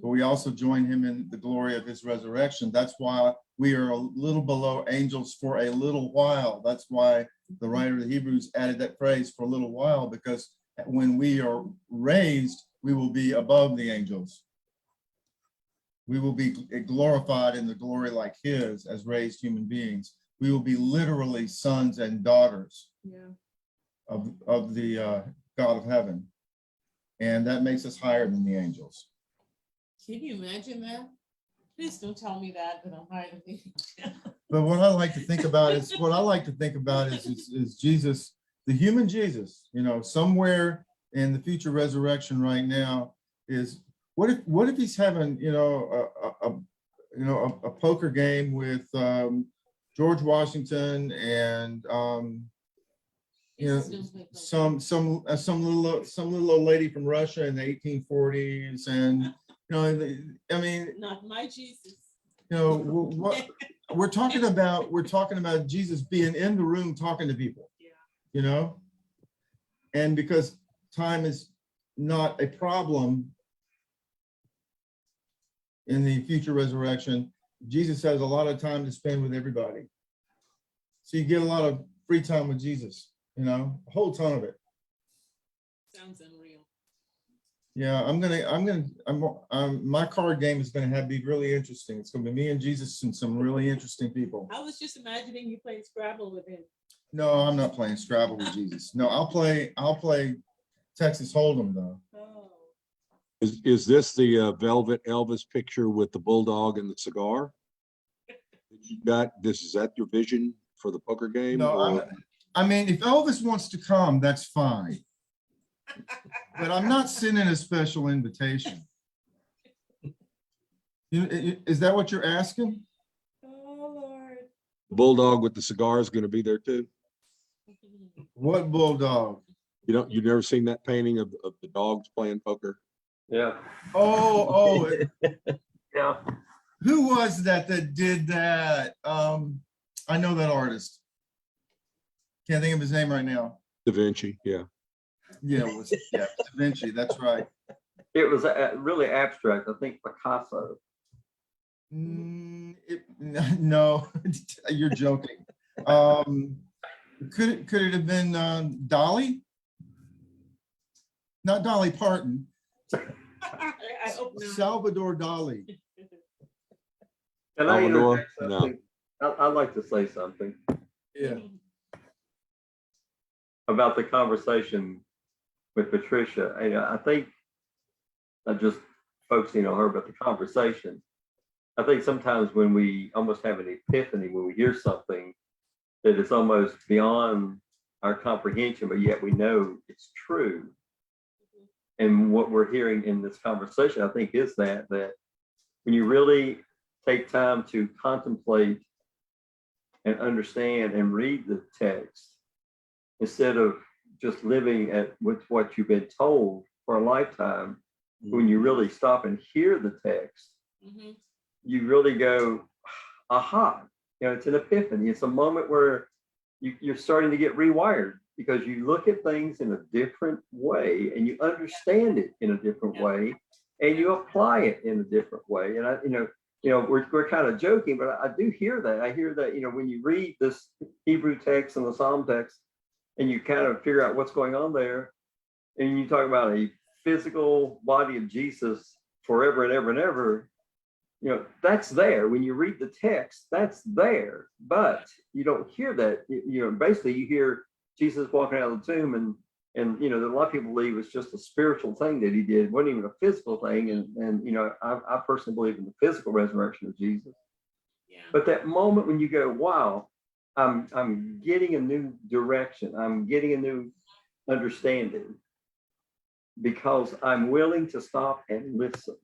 Speaker 1: but we also join him in the glory of his resurrection. That's why we are a little below angels for a little while. That's why the writer of the Hebrews added that phrase, for a little while, because when we are raised, we will be above the angels. We will be glorified in the glory like his as raised human beings. We will be literally sons and daughters of the God of heaven. And that makes us higher than the angels.
Speaker 5: Can you imagine that? Please don't tell me that I'm higher than the angels.
Speaker 1: But what I like to think about is Jesus, the human Jesus, somewhere in the future resurrection right now is, what if he's having, a poker game with George Washington and some little old lady from Russia in the 1840s, and I mean,
Speaker 5: not my Jesus.
Speaker 1: What we're talking about Jesus being in the room talking to people. And because time is not a problem in the future resurrection, Jesus has a lot of time to spend with everybody. So you get a lot of free time with Jesus, a whole ton of it.
Speaker 5: Sounds unreal.
Speaker 1: Yeah, my card game is going to be really interesting. It's going to be me and Jesus and some really interesting people.
Speaker 5: I was just imagining you playing Scrabble with him.
Speaker 1: No, I'm not playing Scrabble with Jesus. No, I'll play Texas Hold'em though.
Speaker 5: Oh.
Speaker 4: Is this the Velvet Elvis picture with the bulldog and the cigar? You got this? Is that your vision for the poker game?
Speaker 1: No, I mean, if Elvis wants to come, that's fine. But I'm not sending a special invitation. Is that what you're asking?
Speaker 5: Oh, Lord.
Speaker 4: Bulldog with the cigar is going to be there too.
Speaker 1: What bulldog?
Speaker 4: You've never seen that painting of the dogs playing poker?
Speaker 2: Yeah,
Speaker 1: Oh,
Speaker 2: yeah.
Speaker 1: who was that did that? I know that artist. Can't think of his name right now.
Speaker 4: Da Vinci, yeah.
Speaker 1: Yeah, it was Da Vinci. That's right.
Speaker 2: It was really abstract. I think Picasso.
Speaker 1: No, you're joking. Could it have been Dolly? Not Dolly Parton.
Speaker 5: I hope not.
Speaker 1: Salvador Dali.
Speaker 2: Can I
Speaker 4: Salvador?
Speaker 2: interject something? I'd like to say something
Speaker 1: Yeah.
Speaker 2: about the conversation with Patricia. I think not just focusing on her, but the conversation. I think sometimes when we almost have an epiphany, when we hear something that is almost beyond our comprehension, but yet we know it's true. And what we're hearing in this conversation, I think, is that when you really take time to contemplate and understand and read the text, instead of just living with what you've been told for a lifetime, when you really stop and hear the text, you really go, aha, it's an epiphany. It's a moment where you're starting to get rewired, because you look at things in a different way and you understand it in a different way and you apply it in a different way. And we're kind of joking, but I do hear that. I hear that, when you read this Hebrew text and the Psalm text and you kind of figure out what's going on there, and you talk about a physical body of Jesus forever and ever and ever, that's there. When you read the text, that's there, but you don't hear that. Basically you hear Jesus walking out of the tomb, and a lot of people believe it's just a spiritual thing that he did. It wasn't even a physical thing. And I personally believe in the physical resurrection of Jesus.
Speaker 5: Yeah.
Speaker 2: But that moment when you go, wow, I'm getting a new direction. I'm getting a new understanding, because I'm willing to stop and listen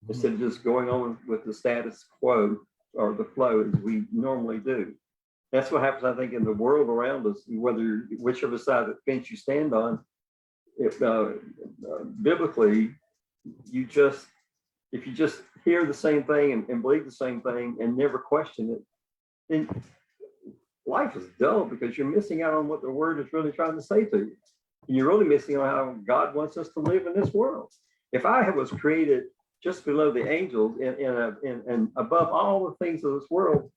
Speaker 2: instead of just going on with the status quo or the flow as we normally do. That's what happens, I think, in the world around us, whichever side of the fence you stand on. Biblically, if you just hear the same thing and believe the same thing and never question it, then life is dull, because you're missing out on what the word is really trying to say to you. And you're really missing on how God wants us to live in this world. If I was created just below the angels and above all the things of this world,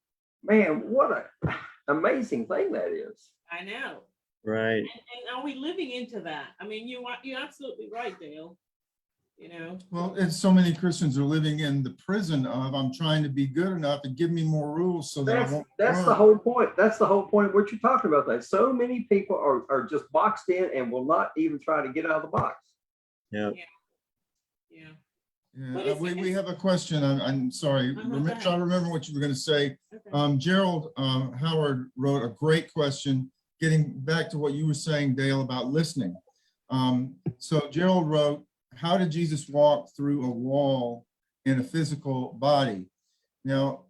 Speaker 2: man, what an amazing thing that is.
Speaker 5: I know.
Speaker 3: Right.
Speaker 5: And are we living into that? I mean, you're absolutely right, Dale.
Speaker 1: Well, and so many Christians are living in the prison of, I'm trying to be good enough and give me more rules so that I won't.
Speaker 2: That's the whole point. That's the whole point of what you're talking about. That so many people are just boxed in and will not even try to get out of the box.
Speaker 3: Yeah.
Speaker 5: Yeah.
Speaker 1: Yeah, we have a question. I'm sorry. Try to remember what you were going to say.
Speaker 5: Okay.
Speaker 1: Gerald Howard wrote a great question, getting back to what you were saying, Dale, about listening. So Gerald wrote, how did Jesus walk through a wall in a physical body? Now,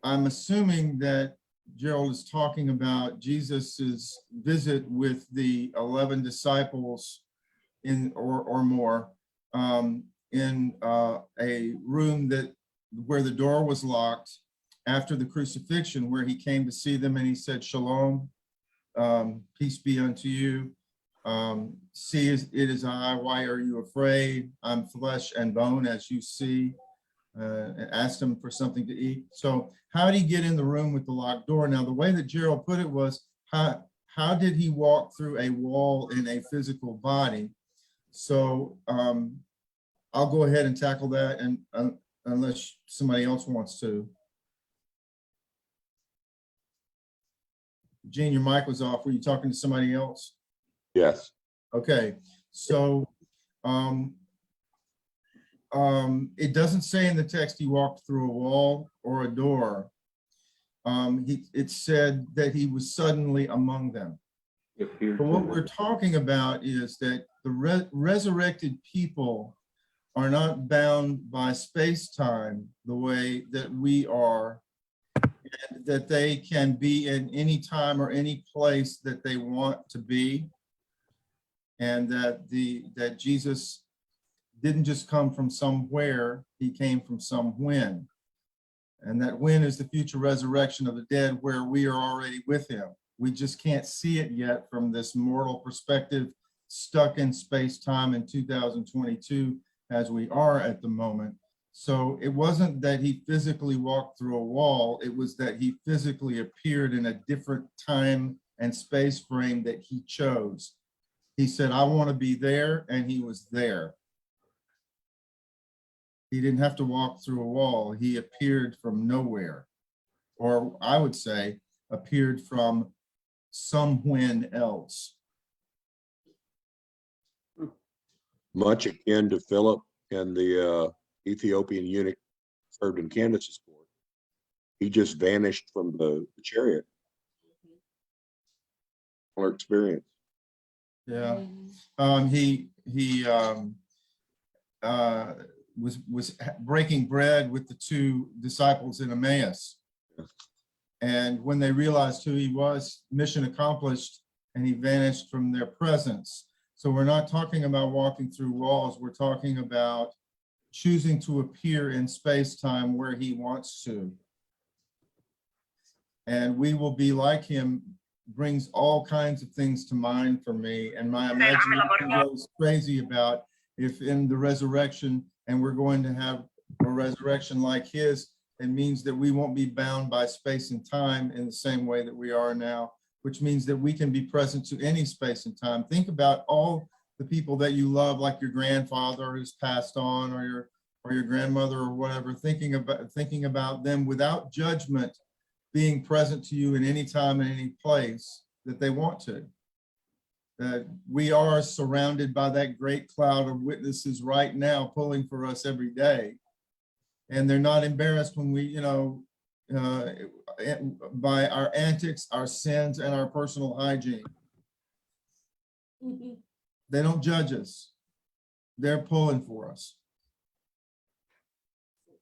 Speaker 1: I'm assuming that Gerald is talking about Jesus's visit with the 11 disciples or more in a room where the door was locked after the crucifixion, where he came to see them and he said, "Shalom, peace be unto you. See, it is I. Why are you afraid? I'm flesh and bone, as you see." And asked him for something to eat. So how did he get in the room with the locked door? Now, the way that Gerald put it was, how did he walk through a wall in a physical body? So I'll go ahead and tackle that, and unless somebody else wants to. Gene, your mic was off. Were you talking to somebody else?
Speaker 4: Yes.
Speaker 1: Okay, so it doesn't say in the text he walked through a wall or a door. It said that he was suddenly among them. But what we're talking about is that the resurrected people are not bound by space-time the way that we are, and that they can be in any time or any place that they want to be, and that Jesus didn't just come from somewhere, he came from somewhen. And that when is the future resurrection of the dead, where we are already with him. We just can't see it yet from this mortal perspective, stuck in space-time in 2022 as we are at the moment. So it wasn't that he physically walked through a wall, it was that he physically appeared in a different time and space frame that he chose. He said, I want to be there, and he was there. He didn't have to walk through a wall. He appeared from nowhere, or I would say appeared from somewhen else.
Speaker 4: Much akin to Philip and the Ethiopian eunuch served in Candace's court. He just vanished from the chariot. Our experience.
Speaker 1: Yeah. He was breaking bread with the two disciples in Emmaus. And when they realized who he was, mission accomplished, and he vanished from their presence. So we're not talking about walking through walls. We're talking about choosing to appear in space-time where he wants to. And we will be like him brings all kinds of things to mind for me. And my imagination goes crazy about if in the resurrection, and we're going to have a resurrection like his, it means that we won't be bound by space and time in the same way that we are now, which means that we can be present to any space and time. Think about all the people that you love, like your grandfather who's passed on, or your grandmother or whatever, thinking about them without judgment, being present to you in any time and any place that they want to. That we are surrounded by that great cloud of witnesses right now pulling for us every day. And they're not embarrassed when we, by our antics, our sins, and our personal hygiene.
Speaker 5: Mhm.
Speaker 1: They don't judge us. They're pulling for us.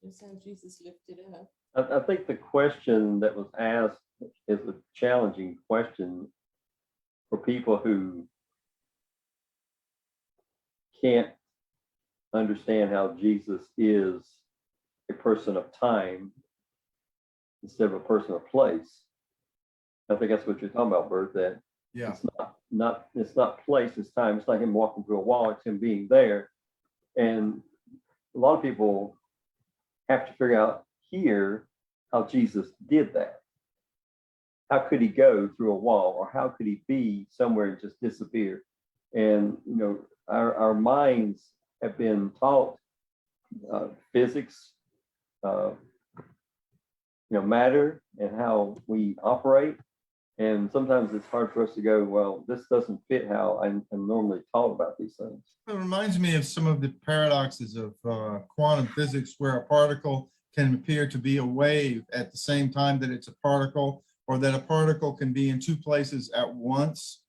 Speaker 5: That's how Jesus lifted up.
Speaker 2: I think the question that was asked is a challenging question for people who can't understand how Jesus is a person of time instead of a person of place. I think that's what you're talking about, Bert, that
Speaker 1: Yeah.
Speaker 2: it's not place, it's time. It's not him walking through a wall, it's him being there. And a lot of people have to figure out here how Jesus did that. How could he go through a wall, or how could he be somewhere and just disappear? And our minds have been taught physics, matter, and how we operate. And sometimes it's hard for us to go, well, this doesn't fit how I'm normally taught about these things.
Speaker 1: It reminds me of some of the paradoxes of quantum physics, where a particle can appear to be a wave at the same time that it's a particle, or that a particle can be in two places at once,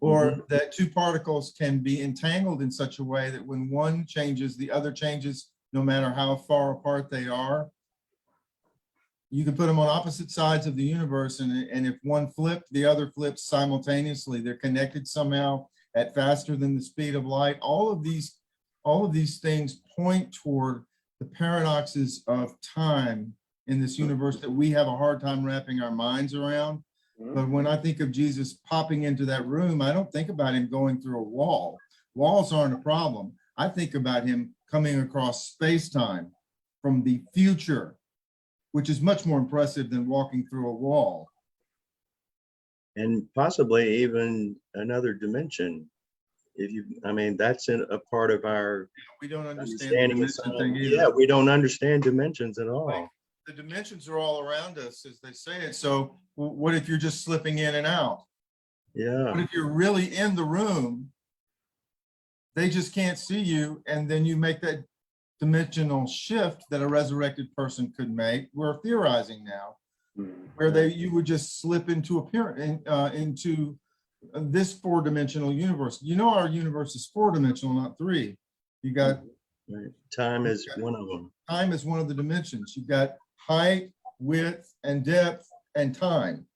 Speaker 1: or that two particles can be entangled in such a way that when one changes, the other changes, no matter how far apart they are. You can put them on opposite sides of the universe, and if one flipped, the other flips simultaneously. They're connected somehow at faster than the speed of light. All of these things point toward the paradoxes of time in this universe that we have a hard time wrapping our minds around. But when I think of Jesus popping into that room, I don't think about him going through a wall. Walls aren't a problem. I think about him coming across space-time from the future, which is much more impressive than walking through a wall.
Speaker 3: And possibly even another dimension. That's a part of our
Speaker 1: We don't understand the
Speaker 3: understanding of
Speaker 1: dimension
Speaker 3: science.
Speaker 1: thing either.
Speaker 3: Yeah, we don't understand dimensions at all.
Speaker 1: The dimensions are all around us, as they say it. So what if you're just slipping in and out?
Speaker 3: Yeah.
Speaker 1: What if you're really in the room? They just can't see you, and then you make that dimensional shift that a resurrected person could make. We're theorizing now, where you would just slip into into this four-dimensional universe. Our universe is four-dimensional, not three. You got
Speaker 3: Right. Time is one of them.
Speaker 1: Time is one of the dimensions. You've got height, width, and depth, and time.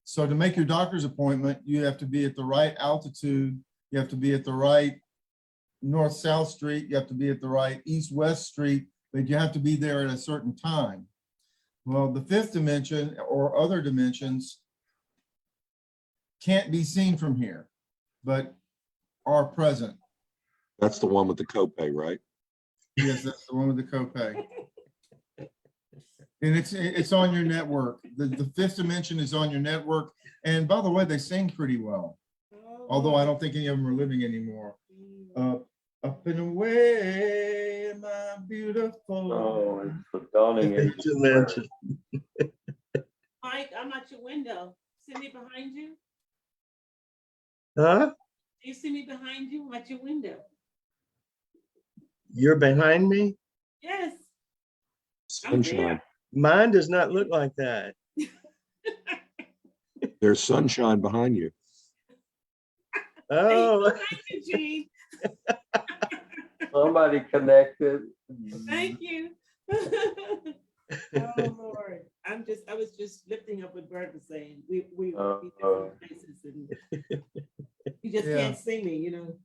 Speaker 1: So to make your doctor's appointment, you have to be at the right altitude. You have to be at the right north-south street. You have to be at the right east-west street, but you have to be there at a certain time. Well, the fifth dimension or other dimensions can't be seen from here, but are present.
Speaker 4: That's the one with the copay, right?
Speaker 1: Yes, that's the one with the copay. And it's on your network. The fifth dimension is on your network. And by the way, they sing pretty well. Although I don't think any of them are living anymore. Up and away, my beautiful.
Speaker 2: Oh, it's the dawning age.
Speaker 3: Dimension.
Speaker 5: Mike, I'm at your window. See me behind you?
Speaker 3: Huh?
Speaker 5: Do you see me behind you? I'm at your window.
Speaker 3: You're behind me?
Speaker 5: Yes.
Speaker 4: Sunshine.
Speaker 3: Mine does not look like that.
Speaker 4: There's sunshine behind you.
Speaker 3: Oh,
Speaker 5: Thank you, Gene.
Speaker 2: Somebody connected.
Speaker 5: Thank you. Oh, Lord. I was just lifting up what Bert was saying. We be different places and you just
Speaker 1: Yeah.
Speaker 5: can't see me, you know.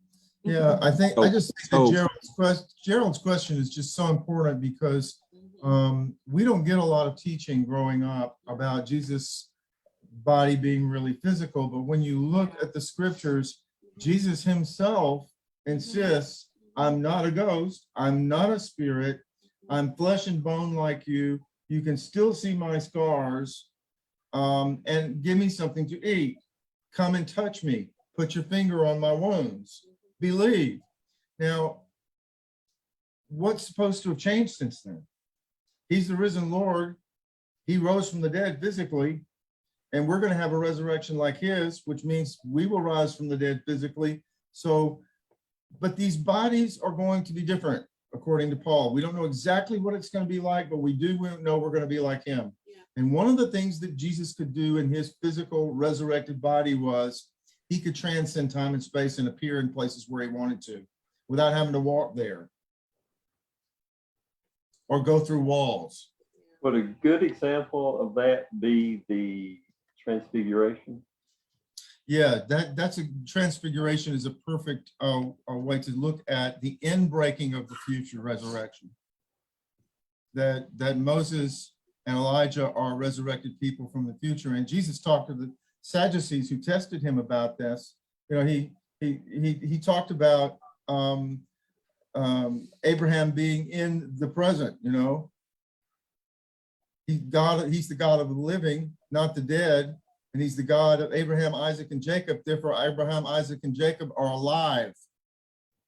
Speaker 1: Yeah, I just think
Speaker 4: So-
Speaker 1: that Gerald's question is just so important because we don't get a lot of teaching growing up about Jesus' body being really physical, but when you look at the scriptures, Jesus himself insists, I'm not a ghost, I'm not a spirit, I'm flesh and bone like you. You can still see my scars, and give me something to eat. Come and touch me, put your finger on my wounds, believe. Now, what's supposed to have changed since then? He's the risen Lord. He rose from the dead physically, and we're going to have a resurrection like his, which means we will rise from the dead physically. So, but these bodies are going to be different, according to Paul. We don't know exactly what it's going to be like, but we do know we're going to be like him.
Speaker 5: Yeah.
Speaker 1: And one of the things that Jesus could do in his physical resurrected body was he could transcend time and space and appear in places where he wanted to without having to walk there or go through walls.
Speaker 2: Would a good example of that be the Transfiguration?
Speaker 1: Yeah, that's a transfiguration is a perfect way to look at the end breaking of the future resurrection. That Moses and Elijah are resurrected people from the future, and Jesus talked to the Sadducees who tested him about this. You know, he talked about Abraham being in the present. You know, he's the God of the living, not the dead. And he's the God of Abraham, Isaac, and Jacob. Therefore, Abraham, Isaac, and Jacob are alive.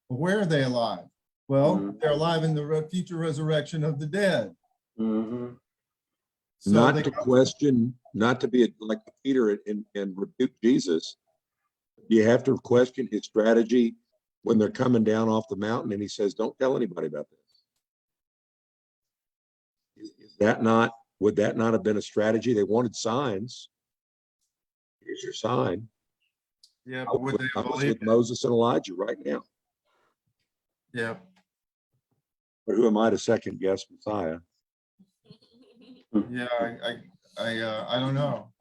Speaker 1: Well, where are they alive? Well, they're alive in the future resurrection of the dead.
Speaker 2: Mm-hmm.
Speaker 1: So
Speaker 4: Not
Speaker 1: they,
Speaker 4: to question, not to be like Peter and rebuke Jesus. You have to question his strategy when they're coming down off the mountain and he says, don't tell anybody about this. Would that not have been a strategy? They wanted signs. Here's your sign.
Speaker 1: yeah,
Speaker 4: I
Speaker 1: but would
Speaker 4: was
Speaker 1: they
Speaker 4: with
Speaker 1: believe?
Speaker 4: Moses and Elijah right now.
Speaker 1: Yeah,
Speaker 4: But who am I to second guess Messiah?
Speaker 1: yeah, I don't know.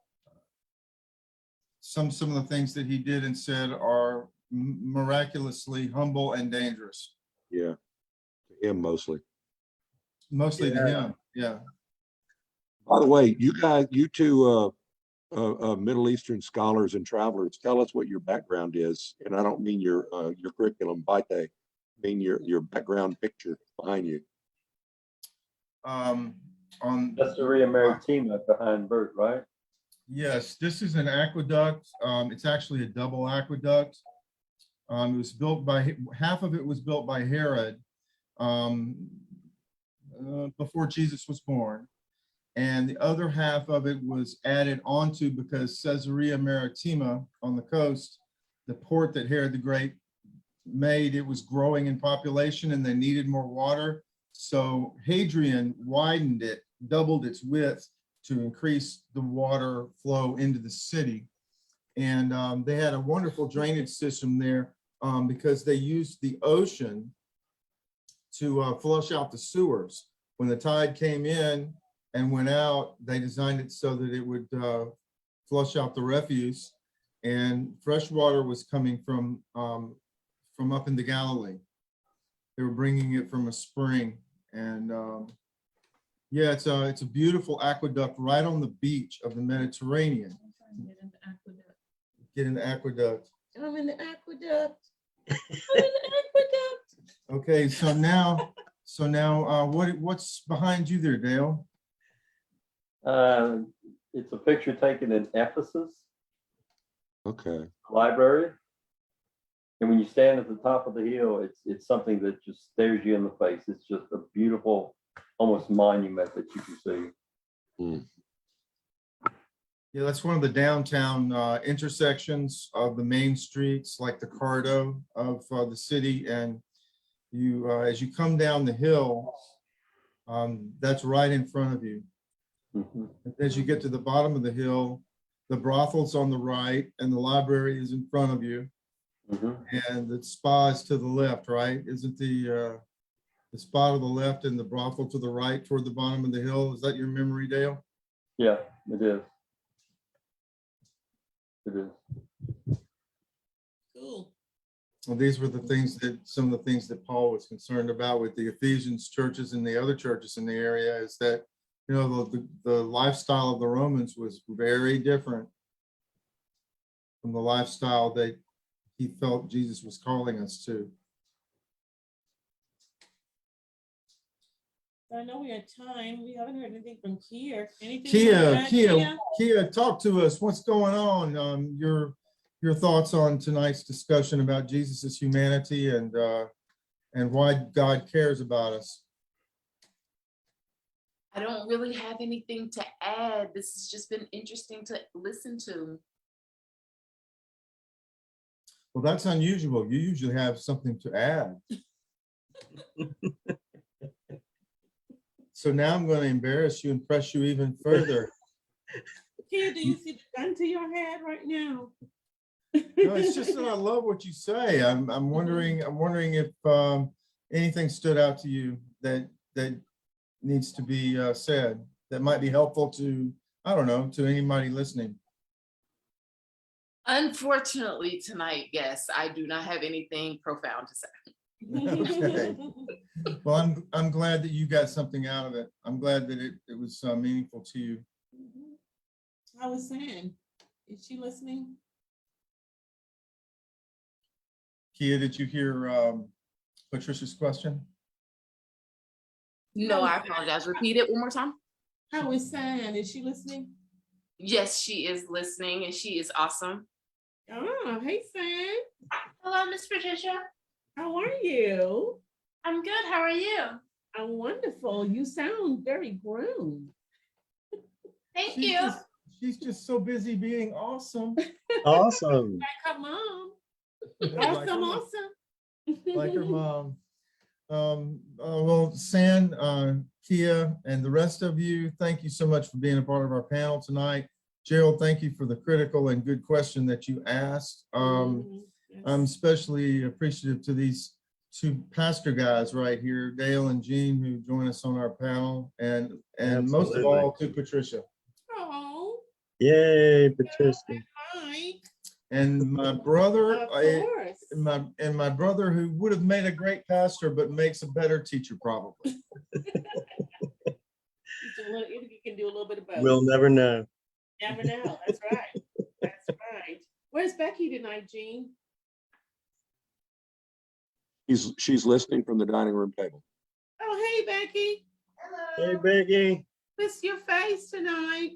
Speaker 1: Some of the things that he did and said are miraculously humble and dangerous.
Speaker 4: Yeah, to him mostly.
Speaker 1: Mostly to him. Yeah.
Speaker 4: By the way, you two Middle Eastern scholars and travelers, tell us what your background is. And I don't mean your curriculum vitae, I mean your background picture behind you.
Speaker 1: On
Speaker 2: That's the Ria Maritima behind Bert, right?
Speaker 1: Yes, this is an aqueduct. It's actually a double aqueduct. It was built by, half of it was built by Herod before Jesus was born. And the other half of it was added onto because Caesarea Maritima on the coast, the port that Herod the Great made, it was growing in population and they needed more water. So Hadrian widened it, doubled its width to increase the water flow into the city. And they had a wonderful drainage system there because they used the ocean flush out the sewers. When the tide came in and went out, they designed it so that it would flush out the refuse, and fresh water was coming from up in the Galilee. They were bringing it from a spring, and yeah, it's a beautiful aqueduct right on the beach of the Mediterranean. Get in the aqueduct.
Speaker 5: I'm in the aqueduct. I'm in the aqueduct.
Speaker 1: Okay, so now what's behind you there, Dale?
Speaker 2: It's a picture taken in Ephesus
Speaker 4: Okay.
Speaker 2: library. And when you stand at the top of the hill, it's something that just stares you in the face. It's just a beautiful, almost monument that you can see.
Speaker 4: Mm.
Speaker 1: Yeah, that's one of the downtown intersections of the main streets, like the Cardo of the city. And you, as you come down the hill, that's right in front of you.
Speaker 2: Mhm.
Speaker 1: As you get to the bottom of the hill, the brothel's on the right and the library is in front of you.
Speaker 2: Mhm.
Speaker 1: And the spa is to the left, right? Isn't the spa to the left and the brothel to the right toward the bottom of the hill? Is that your memory, Dale?
Speaker 2: Yeah, it is. It is.
Speaker 5: Cool.
Speaker 1: Well, these were some of the things that Paul was concerned about with the Ephesians churches and the other churches in the area, is that, you know, the lifestyle of the Romans was very different from the lifestyle that he felt Jesus was calling us to.
Speaker 5: I know we had time. We haven't heard anything from Kia. Anything? you wanna add,
Speaker 1: Kia, talk to us. What's going on? Your thoughts on tonight's discussion about Jesus's humanity and why God cares about us.
Speaker 6: I don't really have anything to add. This has just been interesting to listen to.
Speaker 1: Well, that's unusual. You usually have something to add. So now I'm going to embarrass you and press you even further.
Speaker 5: Kia, do you see the gun to your head right now?
Speaker 1: No, it's just that I love what you say. I'm wondering if anything stood out to you that needs to be said that might be helpful to, I don't know, to anybody listening.
Speaker 6: Unfortunately, tonight, yes, I do not have anything profound to say.
Speaker 1: Okay. Well, I'm glad that you got something out of it. I'm glad that it was meaningful to you.
Speaker 5: I was saying, is she listening?
Speaker 1: Kia, did you hear Patricia's question?
Speaker 6: No, I apologize. Repeat it one more time.
Speaker 5: I was saying, is she listening?
Speaker 6: Yes, she is listening and she is awesome.
Speaker 5: Oh, hey, Sam.
Speaker 7: Hello, Miss Patricia.
Speaker 5: How are you?
Speaker 7: I'm good. How are you?
Speaker 5: I'm wonderful. You sound very groomed.
Speaker 7: Thank you.
Speaker 1: She's just so busy being awesome.
Speaker 3: Awesome.
Speaker 5: Like her mom.
Speaker 1: Like her
Speaker 5: Awesome,
Speaker 1: mom.
Speaker 5: awesome.
Speaker 1: Like her mom. Well, San, Kia, and the rest of you, thank you so much for being a part of our panel tonight. Gerald, thank you for the critical and good question that you asked.
Speaker 5: Yes.
Speaker 1: I'm especially appreciative to these two pastor guys right here, Dale and Jean, who join us on our panel, and most of
Speaker 3: Absolutely.
Speaker 1: all to Patricia.
Speaker 5: Oh,
Speaker 3: Yay, Patricia.
Speaker 5: Mike.
Speaker 1: And my brother,
Speaker 5: Of course.
Speaker 1: my brother, who would have made a great pastor, but makes a better teacher probably.
Speaker 5: You can do a little bit of both.
Speaker 3: We'll never know.
Speaker 5: Never know. That's right. That's right. Where's Becky tonight, Jean?
Speaker 4: She's listening from the dining room table.
Speaker 5: Oh, hey, Becky.
Speaker 3: Hey, Becky.
Speaker 5: What's your face tonight?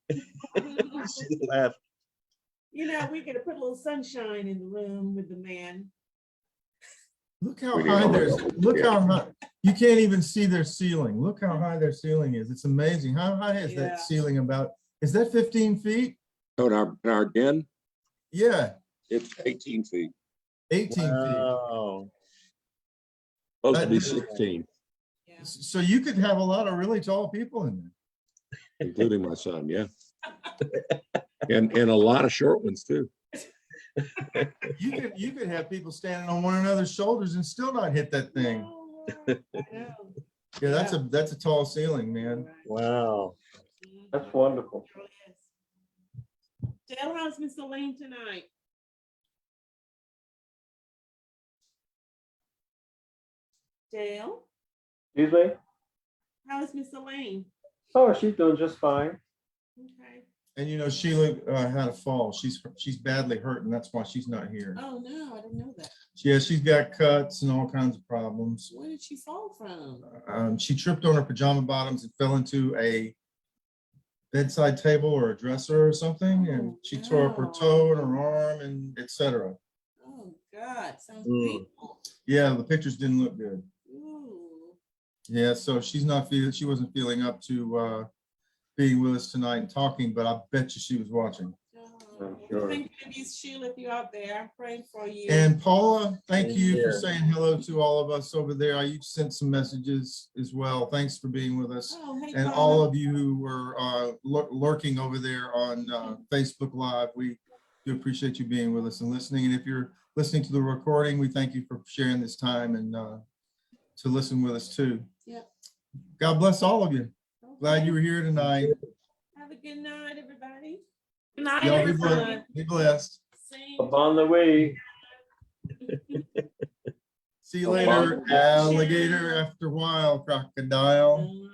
Speaker 3: She laughed.
Speaker 5: You know, we're gonna put a little sunshine in the room with the man.
Speaker 1: Look how
Speaker 4: We need
Speaker 1: high
Speaker 4: all
Speaker 1: there's,
Speaker 4: that.
Speaker 1: look
Speaker 4: Yeah.
Speaker 1: how high, you can't even see their ceiling. Look how high their ceiling is. It's amazing. How high is
Speaker 5: Yeah.
Speaker 1: that ceiling about? Is that 15 feet?
Speaker 4: Oh, in our den,
Speaker 1: Yeah,
Speaker 4: it's 18 feet,
Speaker 1: 18 feet.
Speaker 3: Wow.
Speaker 4: supposed to be
Speaker 1: That-
Speaker 4: 16,
Speaker 5: Yeah.
Speaker 1: So you could have a lot of really tall people in there.
Speaker 4: including my son, yeah. And a lot of short ones too.
Speaker 1: You could have people standing on one another's shoulders and still not hit that thing.
Speaker 5: Oh, Lord, I know.
Speaker 1: Yeah, that's a tall ceiling, man.
Speaker 3: Wow.
Speaker 2: That's wonderful.
Speaker 5: Dale, how's Miss Elaine tonight? Dale,
Speaker 2: Excuse me?
Speaker 5: how is Miss Elaine?
Speaker 2: Oh, she's doing just fine.
Speaker 5: Okay.
Speaker 1: And you know, Sheila had a fall. She's badly hurt, and that's why she's not here.
Speaker 5: Oh, no, I didn't know that.
Speaker 1: Yeah, she's got cuts and all kinds of problems.
Speaker 5: Where did she fall from?
Speaker 1: She tripped on her pajama bottoms and fell into a bedside table or a dresser or something, and she tore up her toe and her arm and etc.
Speaker 5: Oh, God, sounds
Speaker 3: Mm.
Speaker 5: painful.
Speaker 1: Yeah, the pictures didn't look good.
Speaker 5: Ooh.
Speaker 1: Yeah, so she wasn't feeling up to being with us tonight and talking, but I bet you she was watching.
Speaker 2: I'm sure.
Speaker 5: Thank you, Miss Sheila, if you're out there. I'm praying for you.
Speaker 1: And Paula, thank you for
Speaker 3: Yeah.
Speaker 1: saying hello to all of us over there. You sent some messages as well. Thanks for being with us.
Speaker 5: Oh, hey,
Speaker 1: And
Speaker 5: Paula.
Speaker 1: all of you who were lurking over there on Facebook Live, we do appreciate you being with us and listening. And if you're listening to the recording, we thank you for sharing this time and to listen with us too.
Speaker 5: Yep.
Speaker 1: God bless all of you. Glad
Speaker 5: Okay.
Speaker 1: you were here tonight.
Speaker 5: Have a good night, everybody.
Speaker 7: Good night,
Speaker 1: Y'all be
Speaker 7: everyone.
Speaker 1: blessed. Be blessed.
Speaker 5: Same
Speaker 2: Upon the way.
Speaker 1: See you later, alligator. After a while, crocodile.
Speaker 5: time.